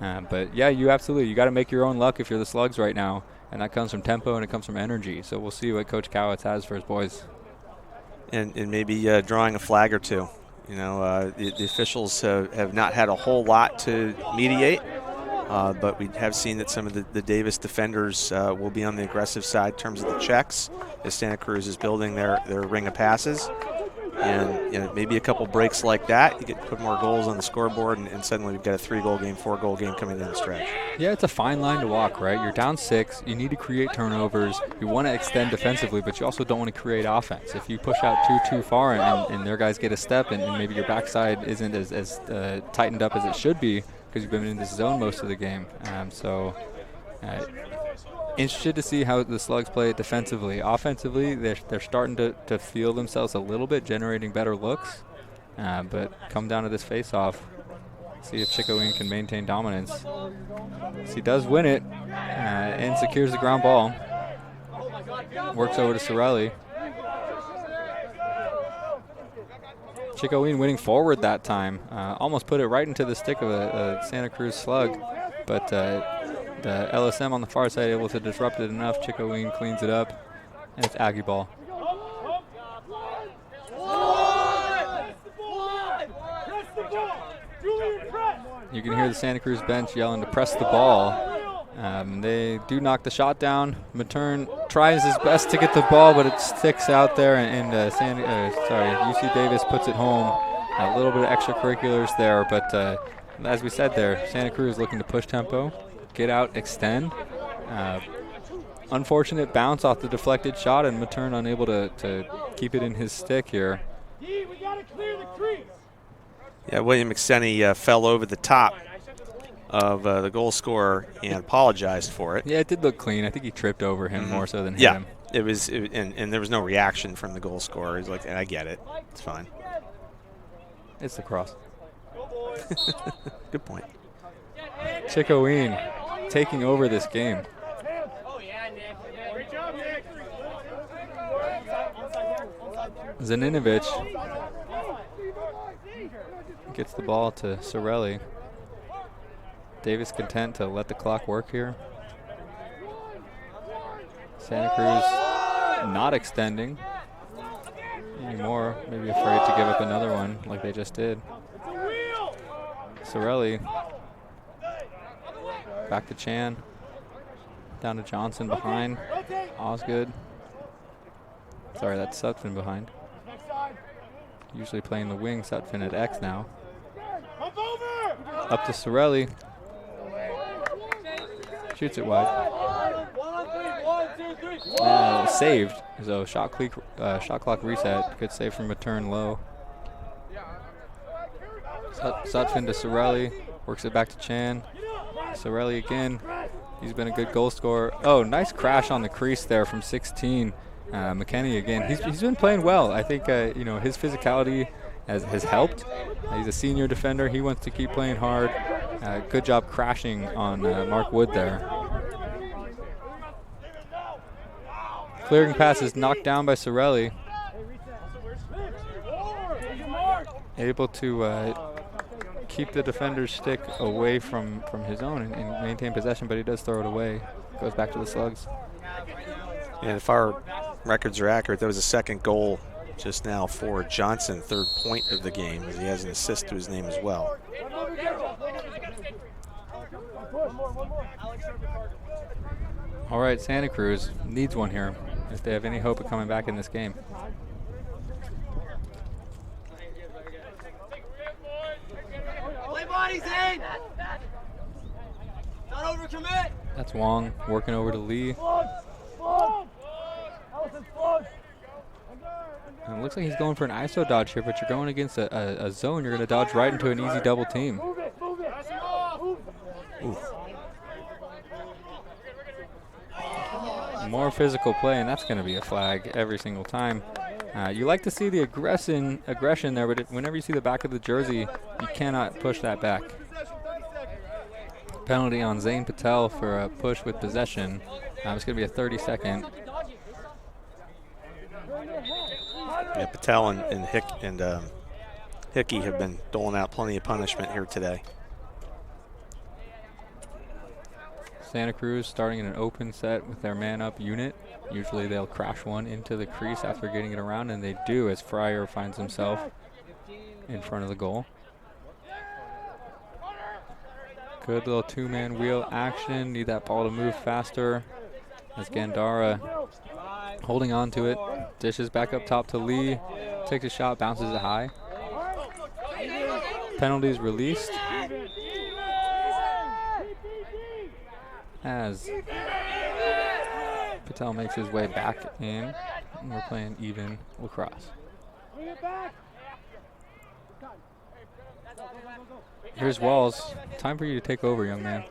But yeah, you got to make your own luck if you're the Slugs right now, and that comes from tempo and it comes from energy. So we'll see what Coach Cowitz has for his boys. And maybe drawing a flag or two. The officials have not had a whole lot to mediate, but we have seen that some of the Davis defenders will be on the aggressive side in terms of the checks as Santa Cruz is building their ring of passes. And maybe a couple breaks like that, you get put more goals on the scoreboard, and suddenly we've got a 3-goal game, 4-goal game coming down the stretch. Yeah, it's a fine line to walk, right? You're down 6. You need to create turnovers. You want to extend defensively, but you also don't want to create offense. If you push out too far and their guys get a step, and maybe your backside isn't as tightened up as it should be because you've been in this zone most of the game. Interested to see how the Slugs play defensively. Offensively, they're starting to feel themselves a little bit, generating better looks. But come down to this face-off, see if Chickoween can maintain dominance. So he does win it and secures the ground ball. Works over to Sorelli. Chickoween winning forward that time. Almost put it right into the stick of a Santa Cruz Slug, but the LSM on the far side able to disrupt it enough. Chickoween cleans it up, and it's Aggie ball. You can hear the Santa Cruz bench yelling to press the ball. They do knock the shot down. Matern tries his best to get the ball, but it sticks out there, and UC Davis puts it home. A little bit of extracurriculars there, but as we said there, Santa Cruz looking to push tempo, get out, extend. Unfortunate bounce off the deflected shot, and Matern unable to keep it in his stick here. Yeah, William McSenney fell over the top of the goal scorer and apologized for it. Yeah, it did look clean. I think he tripped over him more so than hit him. and there was no reaction from the goal scorer. He's like, I get it. It's fine. It's the cross. Good point. Chickoween taking over this game. Zaninovic gets the ball to Sorelli. Davis content to let the clock work here. Santa Cruz not extending anymore, maybe afraid to give up another one like they just did. Sorelli back to Chan, down to Johnson behind. Osgood. Sorry, that's Sutphin behind. Usually playing the wing, Sutphin at X now. Up to Sorelli. Shoots it wide. Saved. So shot clock reset. Good save from a turn low. Sutphin to Sorelli. Works it back to Chan. Sorelli again. He's been a good goal scorer. Oh, nice crash on the crease there from 16. McKenney again. He's been playing well. I think his physicality has helped. He's a senior defender. He wants to keep playing hard. Good job crashing on Mark Wood there. Clearing pass is knocked down by Sorelli. Able to keep the defender's stick away from his own and maintain possession, but he does throw it away. Goes back to the Slugs. And if our records are accurate, that was a second goal just now for Johnson, third point of the game, as he has an assist to his name as well. All right, Santa Cruz needs one here if they have any hope of coming back in this game. That's Wong working over to Lee. And it looks like he's going for an ISO dodge here, but you're going against a zone. You're going to dodge right into an easy double team. Ooh. More physical play, and that's going to be a flag every single time. You like to see the aggression there, but whenever you see the back of the jersey, you cannot push that back. Penalty on Zane Patel for a push with possession. It's going to be a 30-second. Yeah, Patel and Hickey have been doling out plenty of punishment here today. Santa Cruz starting in an open set with their man-up unit. Usually they'll crash one into the crease after getting it around, and they do as Fryer finds himself in front of the goal. Good little two-man wheel action. Need that ball to move faster as Gandara holding on to it. Dishes back up top to Lee. Takes a shot, bounces it high. Penalties released. As Patel makes his way back in, and we're playing even lacrosse. Here's Walls. Time for you to take over, young man.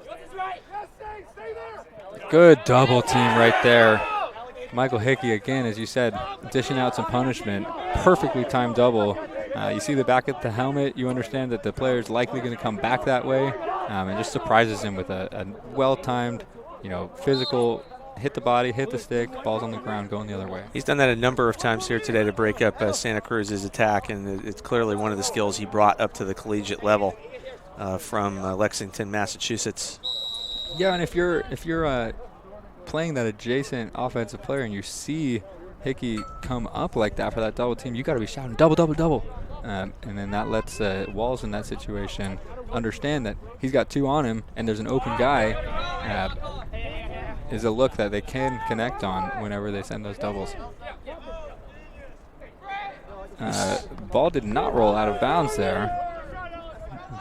Good double team right there. Michael Hickey again, as you said, dishing out some punishment. Perfectly timed double. You see the back of the helmet. You understand that the player's likely going to come back that way, and just surprises him with a well-timed, physical. Hit the body, hit the stick, ball's on the ground, going the other way. He's done that a number of times here today to break up Santa Cruz's attack, and it's clearly one of the skills he brought up to the collegiate level from Lexington, Massachusetts. Yeah, and if you're playing that adjacent offensive player and you see Hickey come up like that for that double team, you got to be shouting double, double, double, and then that lets Walls in that situation understand that he's got two on him and there's an open guy. Is a look that they can connect on whenever they send those doubles. Ball did not roll out of bounds there.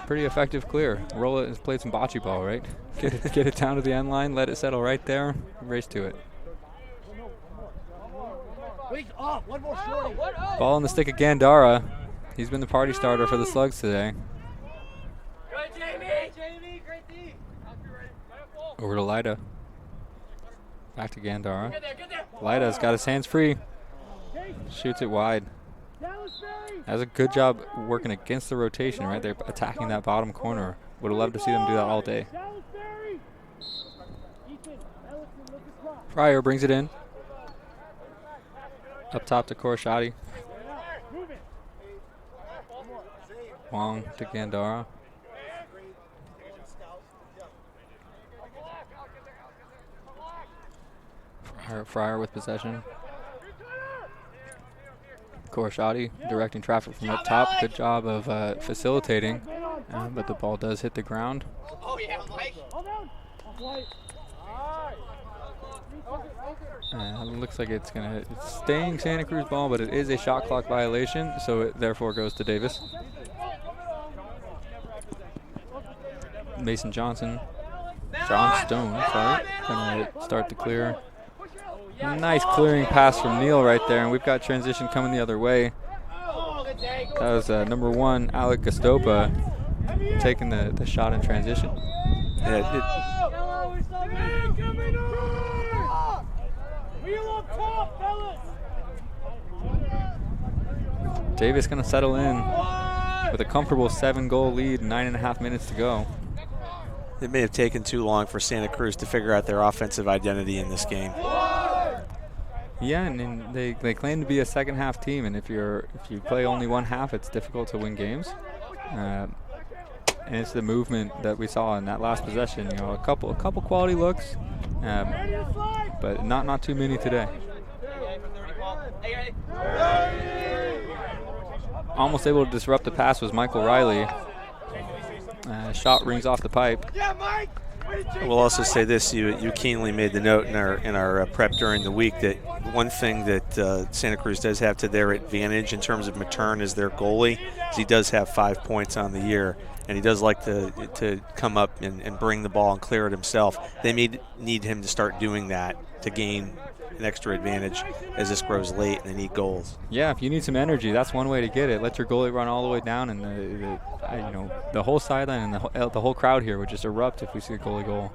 Pretty effective clear. Roll it, played some bocce ball, right? Get it down to the end line, let it settle right there, race to it. Ball on the stick of Gandara. He's been the party starter for the Slugs today. Over to Lida. Back to Gandara. Lida's got his hands free. Shoots it wide. Has a good job working against the rotation right there, attacking that bottom corner. Would have loved to see them do that all day. Fryer brings it in. Up top to Korshadi. Wong to Gandara. Fryer with possession. Korshadi directing traffic from up top. Good job of facilitating, but the ball does hit the ground. Looks like it's staying Santa Cruz ball, but it is a shot clock violation, so it therefore goes to Davis. Mason Johnstone, sorry, gonna start to clear. Nice clearing pass from Neal right there, and we've got transition coming the other way. That was number 1, Alec Gastopa, taking the shot in transition. Davis going to settle in with a comfortable 7-goal lead, 9.5 minutes to go. It may have taken too long for Santa Cruz to figure out their offensive identity in this game. Yeah, and they claim to be a second-half team, and if you play only one half, it's difficult to win games. And it's the movement that we saw in that last possession. You know, a couple quality looks, but not too many today. Almost able to disrupt the pass was Michael Riley. Shot rings off the pipe. We'll also say this: you keenly made the note in our prep during the week that one thing that Santa Cruz does have to their advantage in terms of Matern is their goalie. Is he does have 5 points on the year, and he does like to come up and bring the ball and clear it himself. They may need him to start doing that to gain an extra advantage as this grows late and they need goals. Yeah, if you need some energy, that's one way to get it. Let your goalie run all the way down, and the whole sideline and the whole crowd here would just erupt if we see a goalie goal.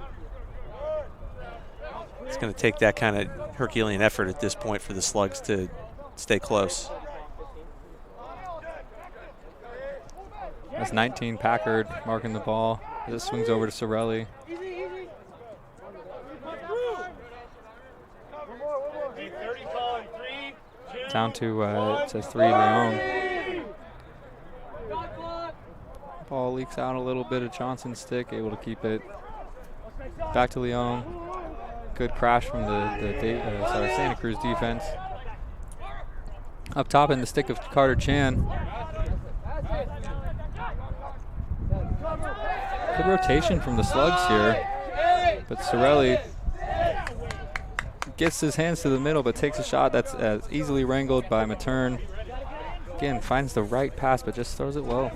It's going to take that kind of Herculean effort at this point for the Slugs to stay close. That's 19 Packard marking the ball as it swings over to Sorelli. Down to it says 3 Leon. Ball leaks out a little bit of Johnson's stick, able to keep it. Back to Leon. Good crash from Santa Cruz defense. Up top in the stick of Carter Chan. Good rotation from the Slugs here, but Sorelli gets his hands to the middle, but takes a shot that's easily wrangled by Matern. Again, finds the right pass, but just throws it low.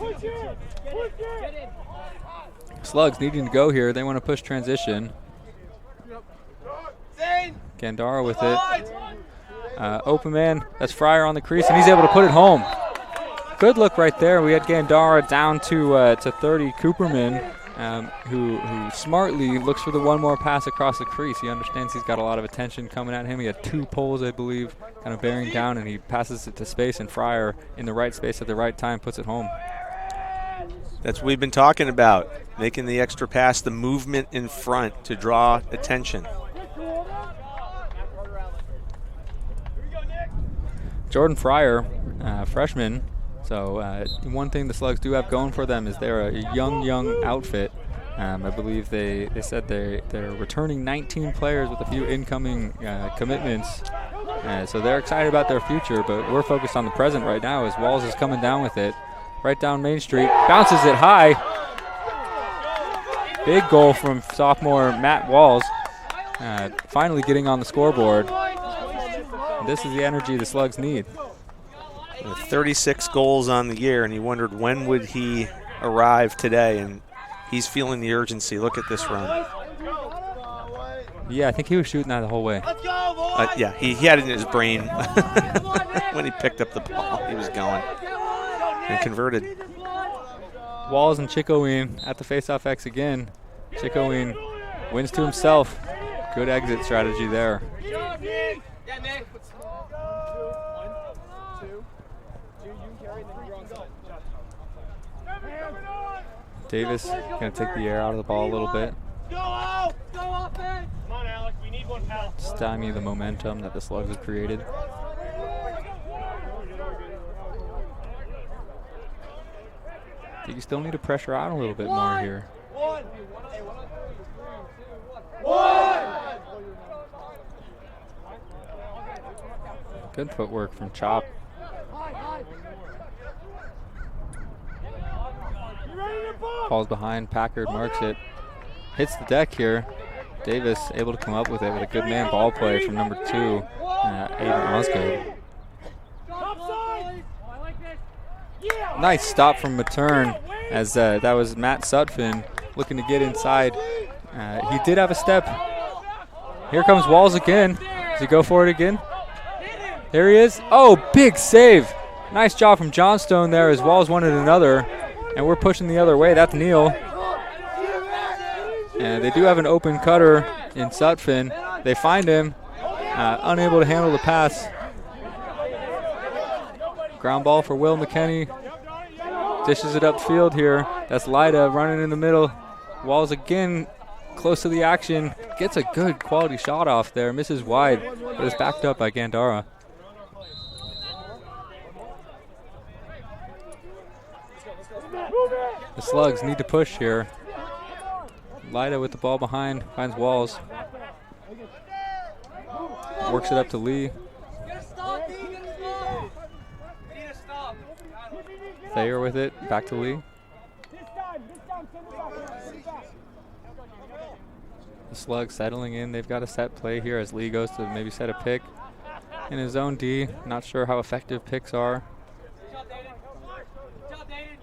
Slugs needing to go here. They want to push transition. Gandara with it. Open man. That's Fryer on the crease, and he's able to put it home. Good look right there. We had Gandara down to 30 Cooperman, who smartly looks for the one more pass across the crease. He understands he's got a lot of attention coming at him. He had 2 poles, I believe, kind of bearing down, and he passes it to space, and Fryer in the right space at the right time puts it home. That's what we've been talking about, making the extra pass, the movement in front to draw attention. Jordan Fryer, freshman. So one thing the Slugs do have going for them is they're a young outfit. I believe they said they're returning 19 players with a few incoming commitments. So they're excited about their future, but we're focused on the present right now as Walls is coming down with it. Right down Main Street, bounces it high. Big goal from sophomore Matt Walls, finally getting on the scoreboard. This is the energy the Slugs need. 36 goals on the year, and he wondered when would he arrive today, and he's feeling the urgency. Look at this run. Yeah, I think he was shooting that the whole way. Yeah, he had it in his brain when he picked up the ball. He was going and converted. Walls and Chicoine at the faceoff X again. Chicoine wins to himself. Good exit strategy there. Davis going to take the air out of the ball a little bit. Stymie the momentum that the Slugs have created. I think you still need to pressure out a little bit more here. Good footwork from Chop. Falls behind, Packard marks it. Hits the deck here. Davis able to come up with it with a good man ball play from number 2, Aiden Osgood. Nice stop from Matern as that was Matt Sutphin looking to get inside. He did have a step. Here comes Walls again. Does he go for it again? There he is. Oh, big save. Nice job from Johnstone there as Walls wanted another. And we're pushing the other way. That's Neal. And they do have an open cutter in Sutphin. They find him, unable to handle the pass. Ground ball for Will McKenney. Dishes it upfield here. That's Lyda running in the middle. Walls again close to the action. Gets a good quality shot off there. Misses wide, but is backed up by Gandara. The Slugs need to push here. Lyda with the ball behind, finds Walls. Works it up to Lee. Thayer with it, back to Lee. The Slugs settling in. They've got a set play here as Lee goes to maybe set a pick in his own D. Not sure how effective picks are.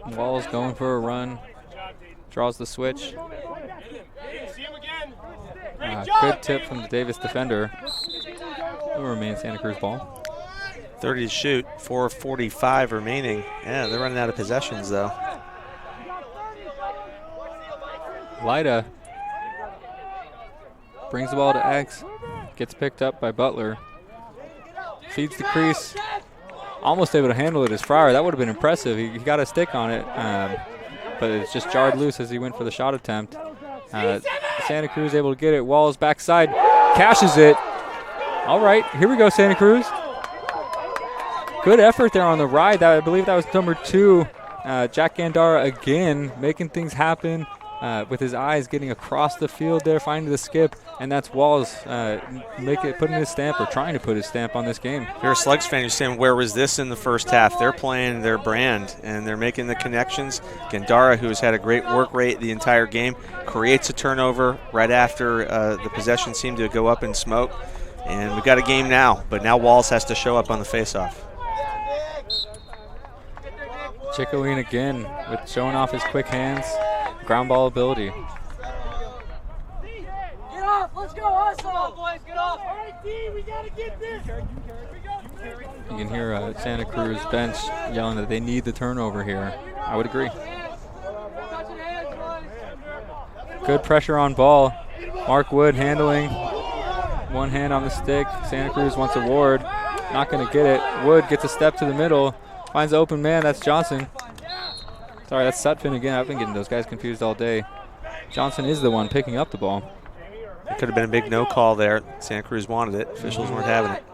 Walls going for a run. Draws the switch. Good tip from the Davis defender. It will remain Santa Cruz ball. 30 to shoot, 4:45 remaining. Yeah, they're running out of possessions though. Lyda brings the ball to X. Gets picked up by Butler. Feeds the crease. Almost able to handle it as Fryer. That would have been impressive. He got a stick on it, but it's just jarred loose as he went for the shot attempt. Santa Cruz able to get it. Walls backside, cashes it. All right, here we go, Santa Cruz. Good effort there on the ride. I believe that was number 2, Jack Gandara again, making things happen with his eyes getting across the field there, finding the skip, and that's Walls putting his stamp or trying to put his stamp on this game. If you're a Slugs fan, you're saying, where was this in the first half? They're playing their brand, and they're making the connections. Gandara, who has had a great work rate the entire game, creates a turnover right after the possession seemed to go up in smoke. And we've got a game now, but now Walls has to show up on the faceoff. Chickoween again with showing off his quick hands, ground ball ability. Get off, let's go, hustle! Boys, get off! All right, D, we gotta get this! You can hear Santa Cruz bench yelling that they need the turnover here. I would agree. Good pressure on ball. Mark Wood handling. One hand on the stick. Santa Cruz wants a Ward. Not going to get it. Wood gets a step to the middle. Finds the open man. That's Johnson. Sorry, that's Sutphin again. I've been getting those guys confused all day. Johnson is the one picking up the ball. It could have been a big no call there. Santa Cruz wanted it. Officials weren't having it.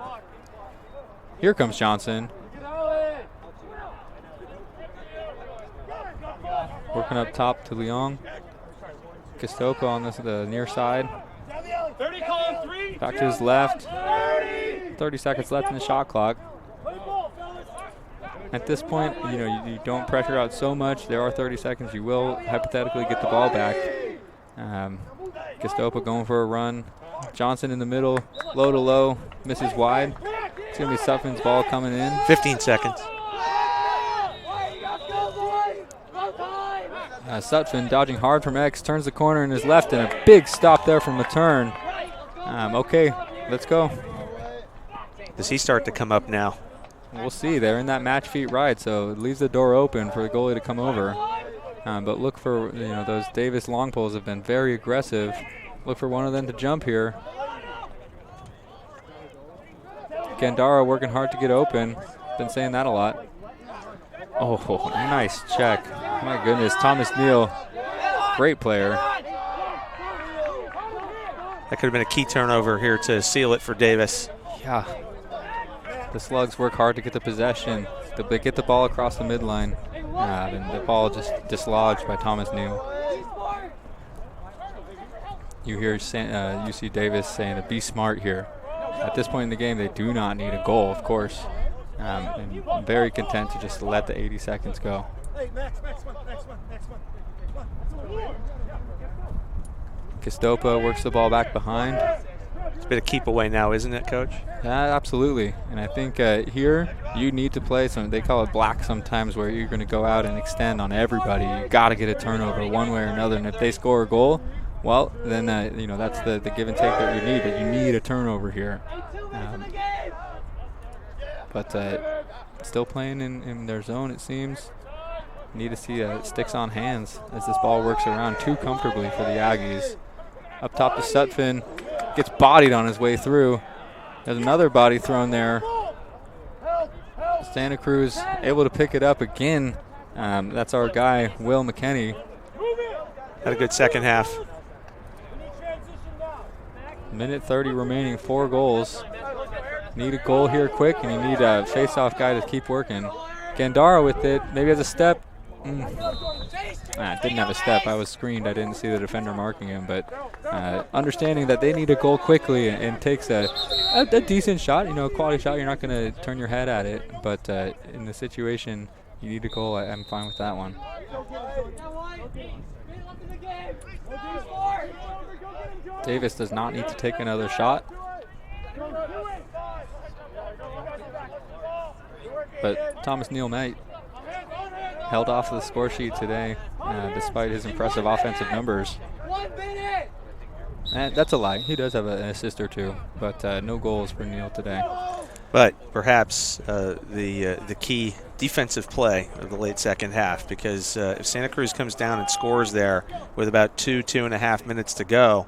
Here comes Johnson. Working up top to Leong. Castopa on the near side. Back to his left. 30 seconds left in the shot clock. At this point, you don't pressure out so much. There are 30 seconds. You will hypothetically get the ball back. Castopa going for a run. Johnson in the middle, low to low, misses wide. It's going to be Sutphin's ball coming in. 15 seconds. Sutphin dodging hard from X, turns the corner in his left, and a big stop there from Matern. Okay, let's go. Does he start to come up now? We'll see. They're in that match feet ride, so it leaves the door open for the goalie to come over. But look for, those Davis long poles have been very aggressive. look for one of them to jump here. Gandara working hard to get open. Been saying that a lot. Oh, nice check. My goodness, Thomas Neal, great player. That could have been a key turnover here to seal it for Davis. Yeah. The Slugs work hard to get the possession. They get the ball across the midline. And the ball just dislodged by Thomas Neal. You hear UC Davis saying to be smart here. At this point in the game, they do not need a goal, of course. And very content to just let the 80 seconds go. Castopa works the ball back behind. It's a bit of keep away now, isn't it, Coach? Yeah, absolutely. And I think here you need to play some, they call it black sometimes, where you're going to go out and extend on everybody. You got to get a turnover one way or another. And if they score a goal, well, then that's the give and take that you need. But you need a turnover here. But still playing in their zone, it seems. Need to see sticks on hands as this ball works around too comfortably for the Aggies. Up top to Sutphin, gets bodied on his way through. There's another body thrown there. Santa Cruz able to pick it up again. That's our guy, Will McKinney. Had a good second half. Minute 30 remaining, 4 goals. Need a goal here quick, and you need a face-off guy to keep working. Gandara with it, maybe has a step. Didn't have a step. I was screened. I didn't see the defender marking him, but understanding that they need a goal quickly and takes a decent shot, a quality shot. You're not going to turn your head at it, but in the situation, you need a goal. I'm fine with that one. Davis does not need to take another shot. But Thomas Neal Knight held off the score sheet today, despite his impressive offensive numbers. And that's a lie. He does have an assist or two, but no goals for Neal today. But perhaps the key defensive play of the late second half, because if Santa Cruz comes down and scores there with about 2.5 minutes to go,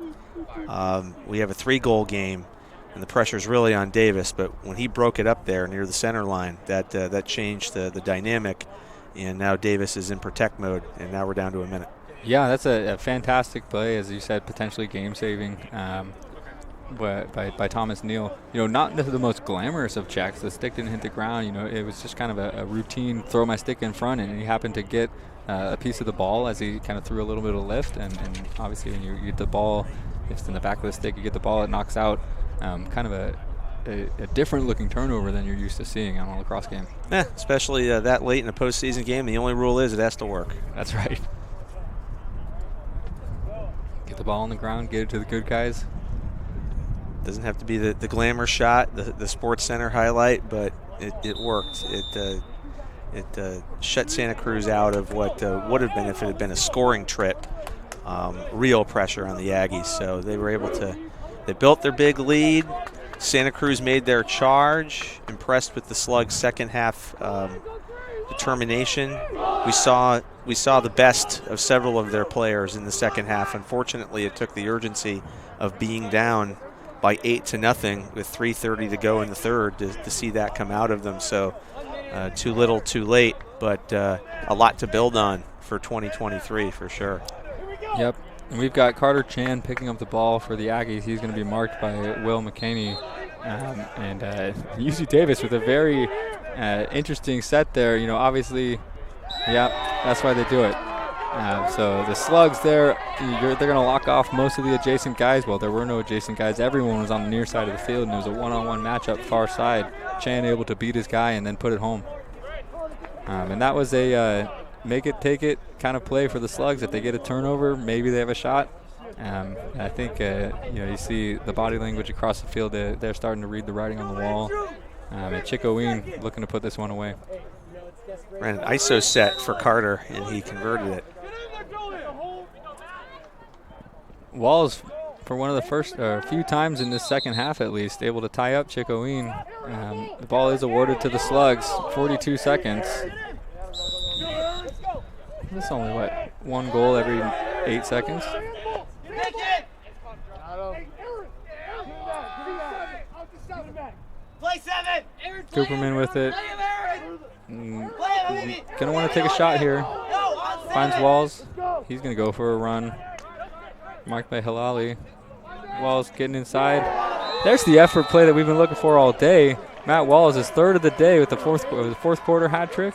we have a 3-goal game, and the pressure's really on Davis. But when he broke it up there near the center line, that changed the dynamic, and now Davis is in protect mode, and now we're down to a minute. Yeah, that's a fantastic play, as you said, potentially game-saving by Thomas Neal. Not the most glamorous of checks. The stick didn't hit the ground. It was just kind of a routine throw my stick in front, and he happened to get a piece of the ball as he kind of threw a little bit of lift. And obviously when you get the ball, if it's in the back of the stick, you get the ball, it knocks out kind of a different-looking turnover than you're used to seeing on a lacrosse game. Yeah, especially that late in a postseason game. The only rule is it has to work. That's right. Get the ball on the ground, get it to the good guys. Doesn't have to be the glamour shot, the Sports Center highlight, but it worked. It shut Santa Cruz out of what would have been, if it had been a scoring trip, real pressure on the Aggies. So they were able to, they built their big lead. Santa Cruz made their charge. Impressed with the Slugs' second half determination. We saw the best of several of their players in the second half. Unfortunately, it took the urgency of being down by 8-0 with 3:30 to go in the third to see that come out of them. So too little, too late, but a lot to build on for 2023 for sure. Yep. And we've got Carter Chan picking up the ball for the Aggies. He's going to be marked by Will McKinney. And UC Davis with a very interesting set there. Obviously, yeah, that's why they do it. So the Slugs there, they're going to lock off most of the adjacent guys. Well, there were no adjacent guys. Everyone was on the near side of the field, and it was a one-on-one matchup far side. Chan able to beat his guy and then put it home. And that was a make it, take it kind of play for the Slugs. If they get a turnover, maybe they have a shot. I think, you see the body language across the field. They're starting to read the writing on the wall. And Chico Ween looking to put this one away. Ran an ISO set for Carter, and he converted it. Walls, for one of the first few times in this second half at least, able to tie up Chico Ween. The ball is awarded to the Slugs. 42 seconds. That's only, one goal every 8 seconds? Play 7. Cooperman with it. Gonna want to take a shot here. Finds Walls. He's gonna go for a run. Marked by Halali. Walls getting inside. There's the effort play that we've been looking for all day. Matt Walls is third of the day with the fourth quarter hat trick.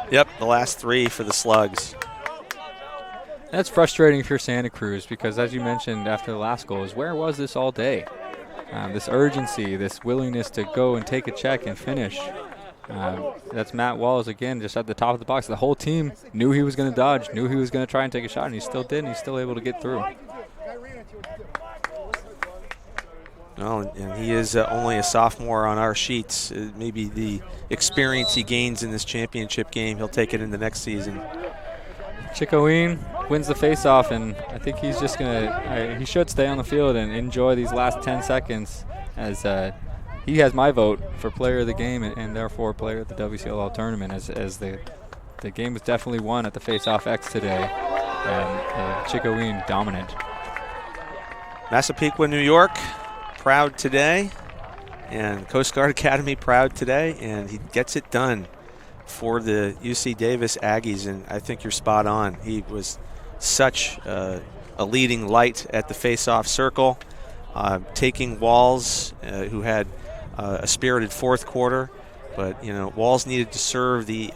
Yep, the last 3 for the Slugs. That's frustrating if you're Santa Cruz because, as you mentioned after the last goal, is where was this all day? This urgency, this willingness to go and take a check and finish. That's Matt Walls again, just at the top of the box. The whole team knew he was going to dodge, knew he was going to try and take a shot, and he still did, and he's still able to get through. Well, and he is only a sophomore on our sheets. Maybe the experience he gains in this championship game, he'll take it in the next season. Chicoine wins the faceoff, and I think he's just he should stay on the field and enjoy these last 10 seconds as he has my vote for player of the game and therefore player of the WCLL tournament as the game was definitely won at the faceoff X today, and Chicoine dominant. Massapequa, New York, proud today, and Coast Guard Academy proud today, and he gets it done for the UC Davis Aggies, and I think you're spot on. He was such a leading light at the face-off circle, taking Walls, who had a spirited fourth quarter, but Walls needed to serve the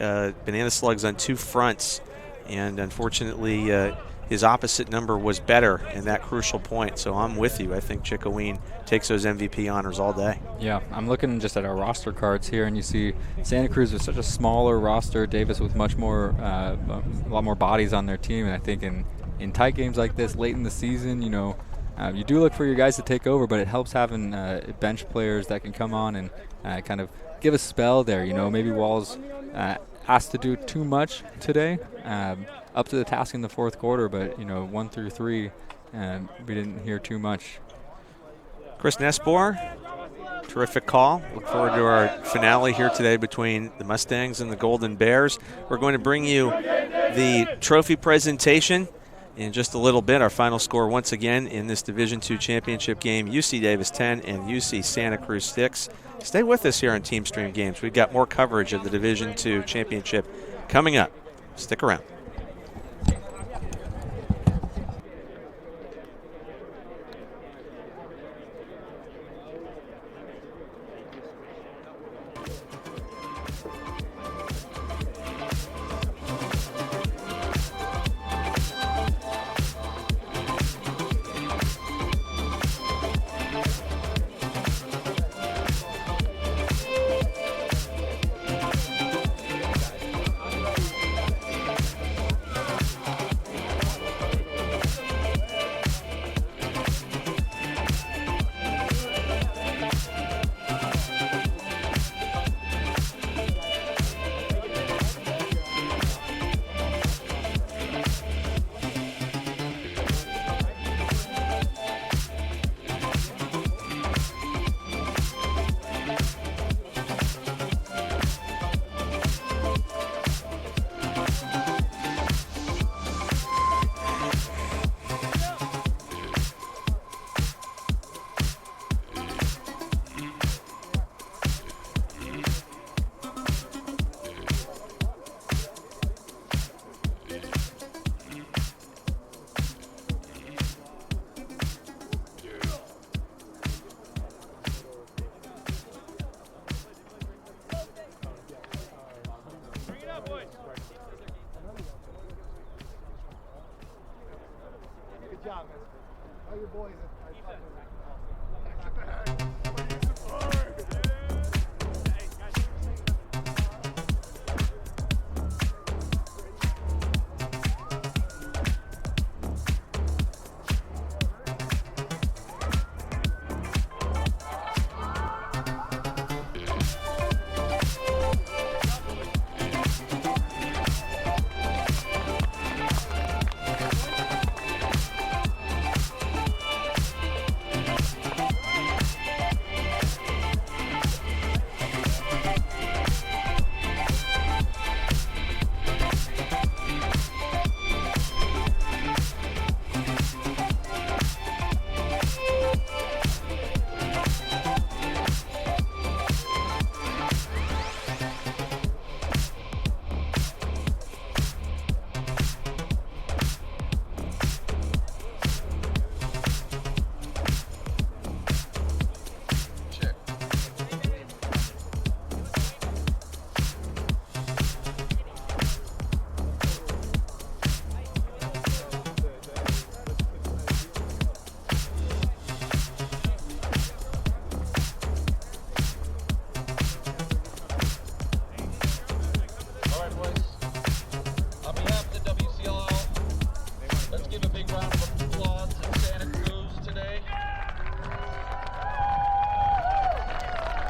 Banana Slugs on 2 fronts, and unfortunately his opposite number was better in that crucial point. So I'm with you. I think Chicoine takes those MVP honors all day. Yeah, I'm looking just at our roster cards here, and you see Santa Cruz with such a smaller roster, Davis with much more, a lot more bodies on their team, and I think in tight games like this, late in the season, you do look for your guys to take over, but it helps having bench players that can come on and kind of give a spell there. Maybe Walls asked to do too much today, up to the task in the fourth quarter, but 1 through 3, we didn't hear too much. Chris Nespor, terrific call. Look forward to our finale here today between the Mustangs and the Golden Bears. We're going to bring you the trophy presentation in just a little bit. Our final score once again in this Division II championship game, UC Davis 10 and UC Santa Cruz 6. Stay with us here on Team Stream Games. We've got more coverage of the Division II championship coming up. Stick around.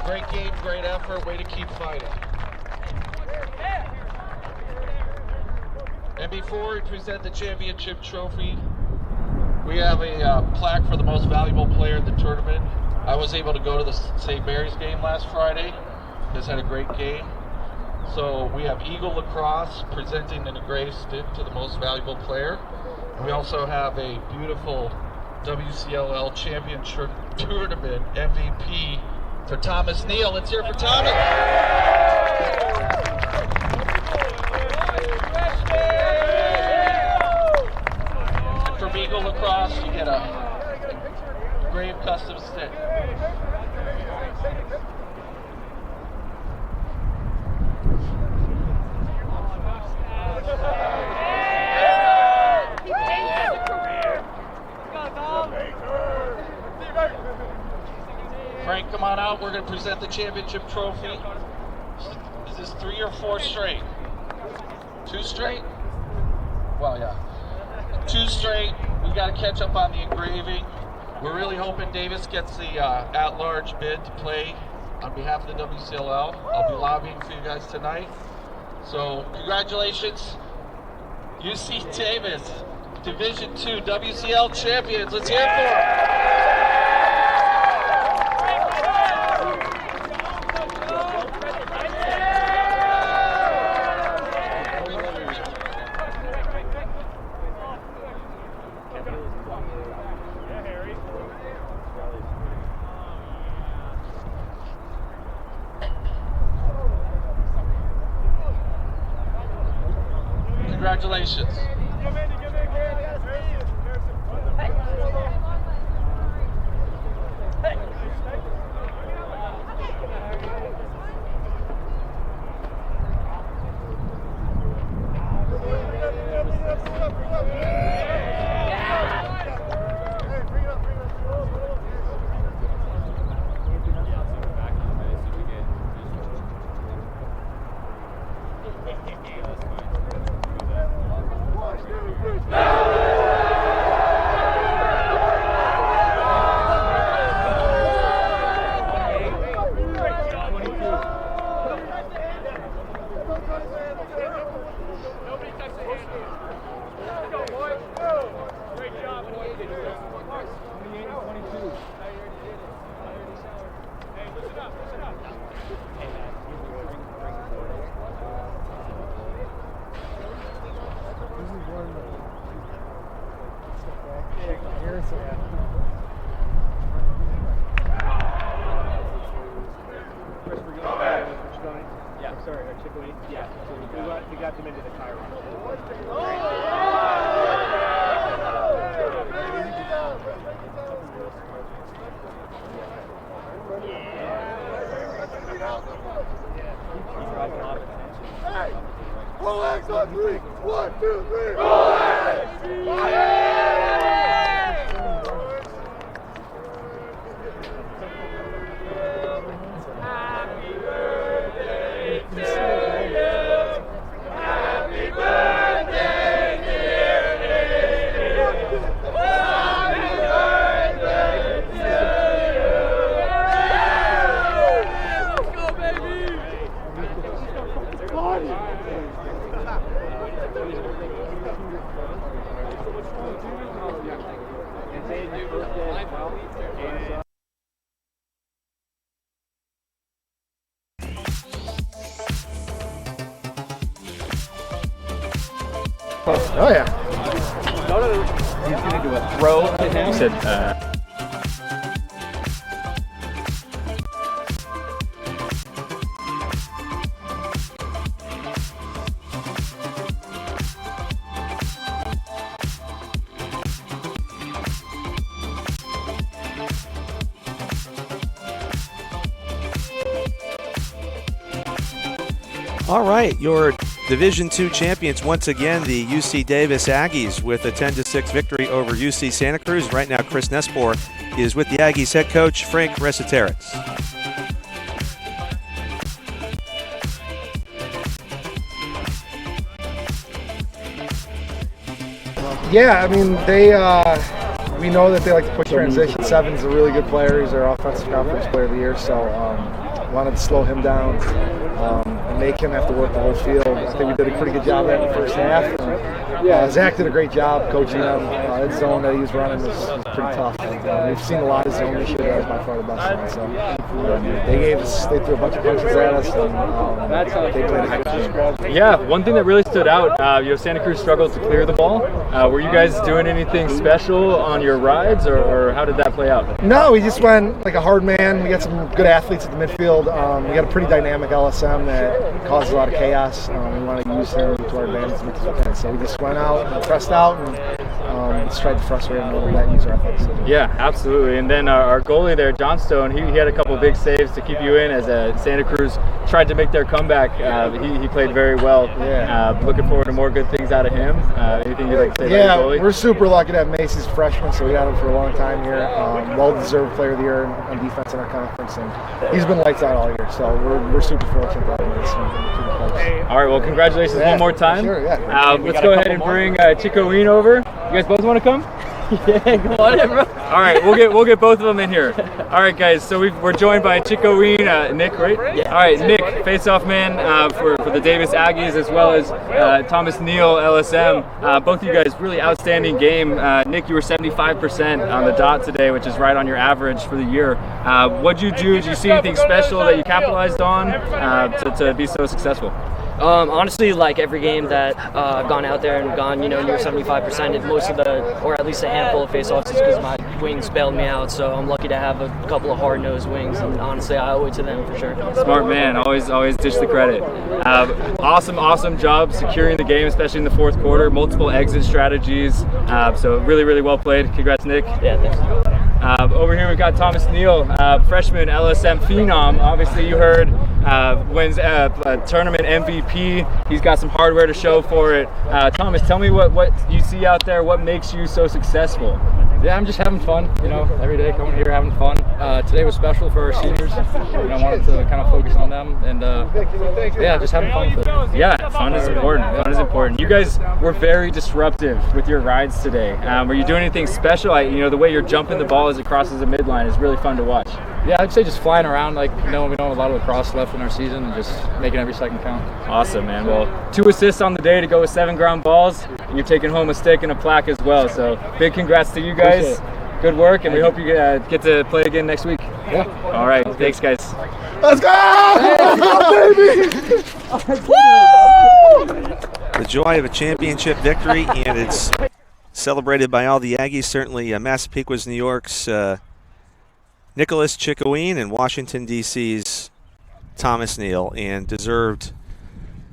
Great game, great effort. Way to keep fighting. And before we present the championship trophy, we have a plaque for the most valuable player in the tournament. I was able to go to the St. Mary's game last Friday. Just had a great game. So we have Eagle Lacrosse presenting an engraved stick to the most valuable player. And we also have a beautiful WCLL championship tournament MVP for Thomas Neal. Let's hear it for Thomas. And from Eagle Lacrosse, you get a engraved custom stick. Frank, come on out. We're going to present the championship trophy. Is this 3 or 4 straight? 2 straight? Well, yeah. 2 straight. We got to catch up on the engraving. We're really hoping Davis gets the at-large bid to play on behalf of the WCLL. I'll be lobbying for you guys tonight. So, congratulations, UC Davis, Division II WCL champions. Let's hear it for them. Congratulations. We got them into the tire run. Hey, pull legs on 3. 1, 2, 3. Pull legs! Happy birthday to you. Happy birthday, dear David. Happy birthday to you. Let's go, baby. Oh yeah. He's gonna do a throw to him. He said, All right, your Division II champions once again, the UC Davis Aggies, with a 10-6 victory over UC Santa Cruz. Right now, Chris Nespor is with the Aggies head coach, Frank Resiteritz. Yeah, I mean, we know that they like to push transition. Seven's a really good player. He's our offensive conference player of the year. So wanted to slow him down and make him have to work the whole field. I think we did a pretty good job of that in the first half. And, Zach did a great job coaching them. That zone that he was running was pretty tough. We've seen a lot of zone this year. That was by far the best one. So they threw a bunch of punches at us, and they played a heck of a game. Yeah, one thing that really stood out, Santa Cruz struggled to clear the ball. Were you guys doing anything special on your rides, or how did that play out? No, we just went like a hard man. We got some good athletes at the midfield. We got a pretty dynamic LSM that causes a lot of chaos. We want to use him to our advantage as much as we can. So we just went out and pressed out and just tried to frustrate him a little bit and use our athleticism. Yeah, absolutely. And then our goalie there, Johnstone, he had a couple big saves to keep you in as Santa Cruz tried to make their comeback. He played very well. Yeah. Looking forward to more good things out of him. Anything you'd like to say yeah, about the goalie? We're super lucky to have Macy's freshman, so we had him for a long time here. Well-deserved player of the year on defense in our conference, and he's been lights out all year. So we're super fortunate to have Macy. All right, well, congratulations one more time. Sure, yeah. Let's go ahead and bring Chicoine over. You guys both want to come? Yeah, go on, bro. All right, we'll get both of them in here. All right, guys. So we're joined by Chicoine, Nick, right? Yeah. All right, Nick, face-off man for the Davis Aggies, as well as Thomas Neal, LSM. Both of you guys, really outstanding game. Nick, you were 75% on the dot today, which is right on your average for the year. What'd you do? Did you see anything special that you capitalized on to be so successful? Honestly, like every game that I've gone out there and gone, near 75%, most of or at least a handful of face-offs is because my wings bailed me out. So I'm lucky to have a couple of hard-nosed wings, and honestly, I owe it to them for sure. Smart man, always dish the credit. Awesome job securing the game, especially in the fourth quarter. Multiple exit strategies, so really well played. Congrats, Nick. Yeah, thanks. Over here we've got Thomas Neal, freshman LSM phenom. Obviously you heard wins tournament MVP. He's got some hardware to show for it. Thomas, tell me what you see out there. What makes you so successful? Yeah, I'm just having fun, every day coming here having fun. Today was special for our seniors. I wanted to kind of focus on them and yeah, just having fun with it. Yeah, fun is important. Fun is important. You guys were very disruptive with your rides today. Were you doing anything special? The way you're jumping the ball as it crosses the midline is really fun to watch. Yeah, I'd say just flying around we don't have a lot of lacrosse left in our season and just making every second count. Awesome, man. Well, 2 assists on the day to go with 7 ground balls. And you're taking home a stick and a plaque as well. So big congrats to you guys. Good work, and we hope you get to play again next week. Yeah. All right. Thanks, guys. Let's go, baby! The joy of a championship victory, and it's celebrated by all the Aggies. Certainly Massapequa's New York's Nicholas Chicoine and Washington, D.C.'s Thomas Neal, and deserved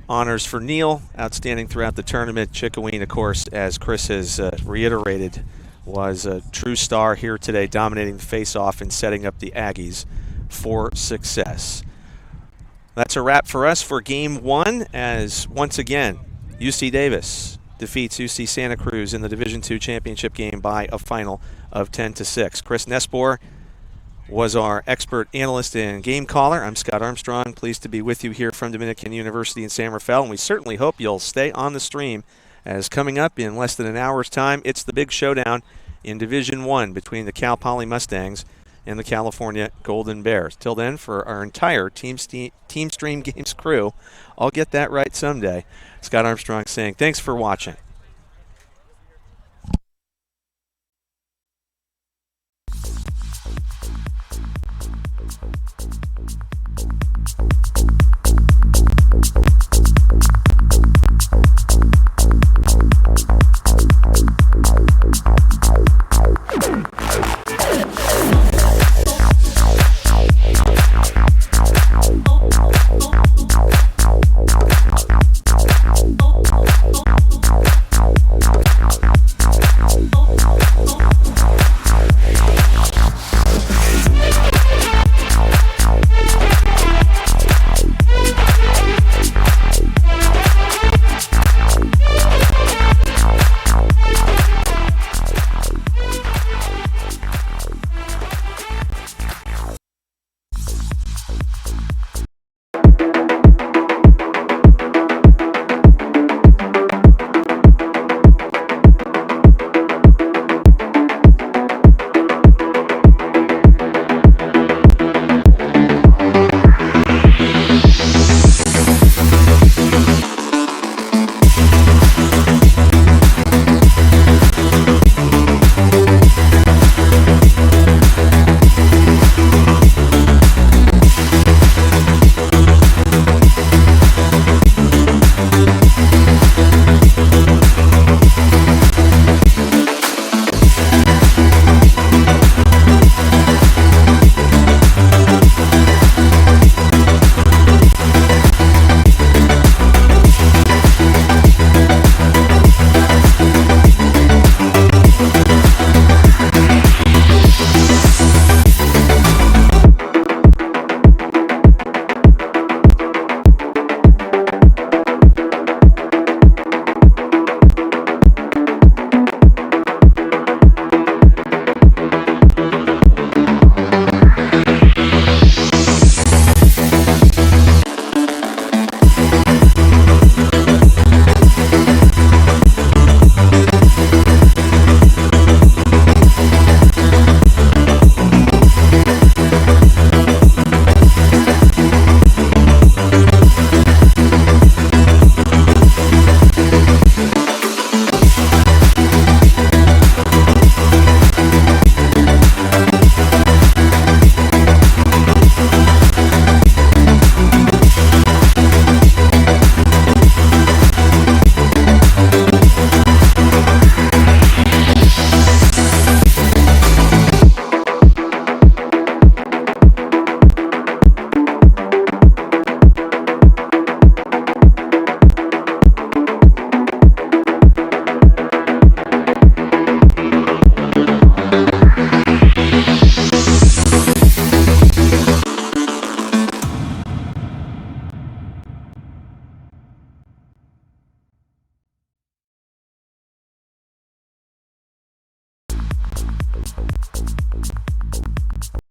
honors for Neal, outstanding throughout the tournament. Chicoine, of course, as Chris has reiterated, was a true star here today, dominating the face-off and setting up the Aggies for success. That's a wrap for us for Game 1, as once again, UC Davis defeats UC Santa Cruz in the Division II championship game by a final of 10-6. Chris Nespor was our expert analyst and game caller. I'm Scott Armstrong, pleased to be with you here from Dominican University in San Rafael, and we certainly hope you'll stay on the stream, as coming up in less than an hour's time, it's the big showdown in Division I between the Cal Poly Mustangs and the California Golden Bears. Till then, for our entire Team Stream Games crew, I'll get that right someday. Scott Armstrong saying thanks for watching.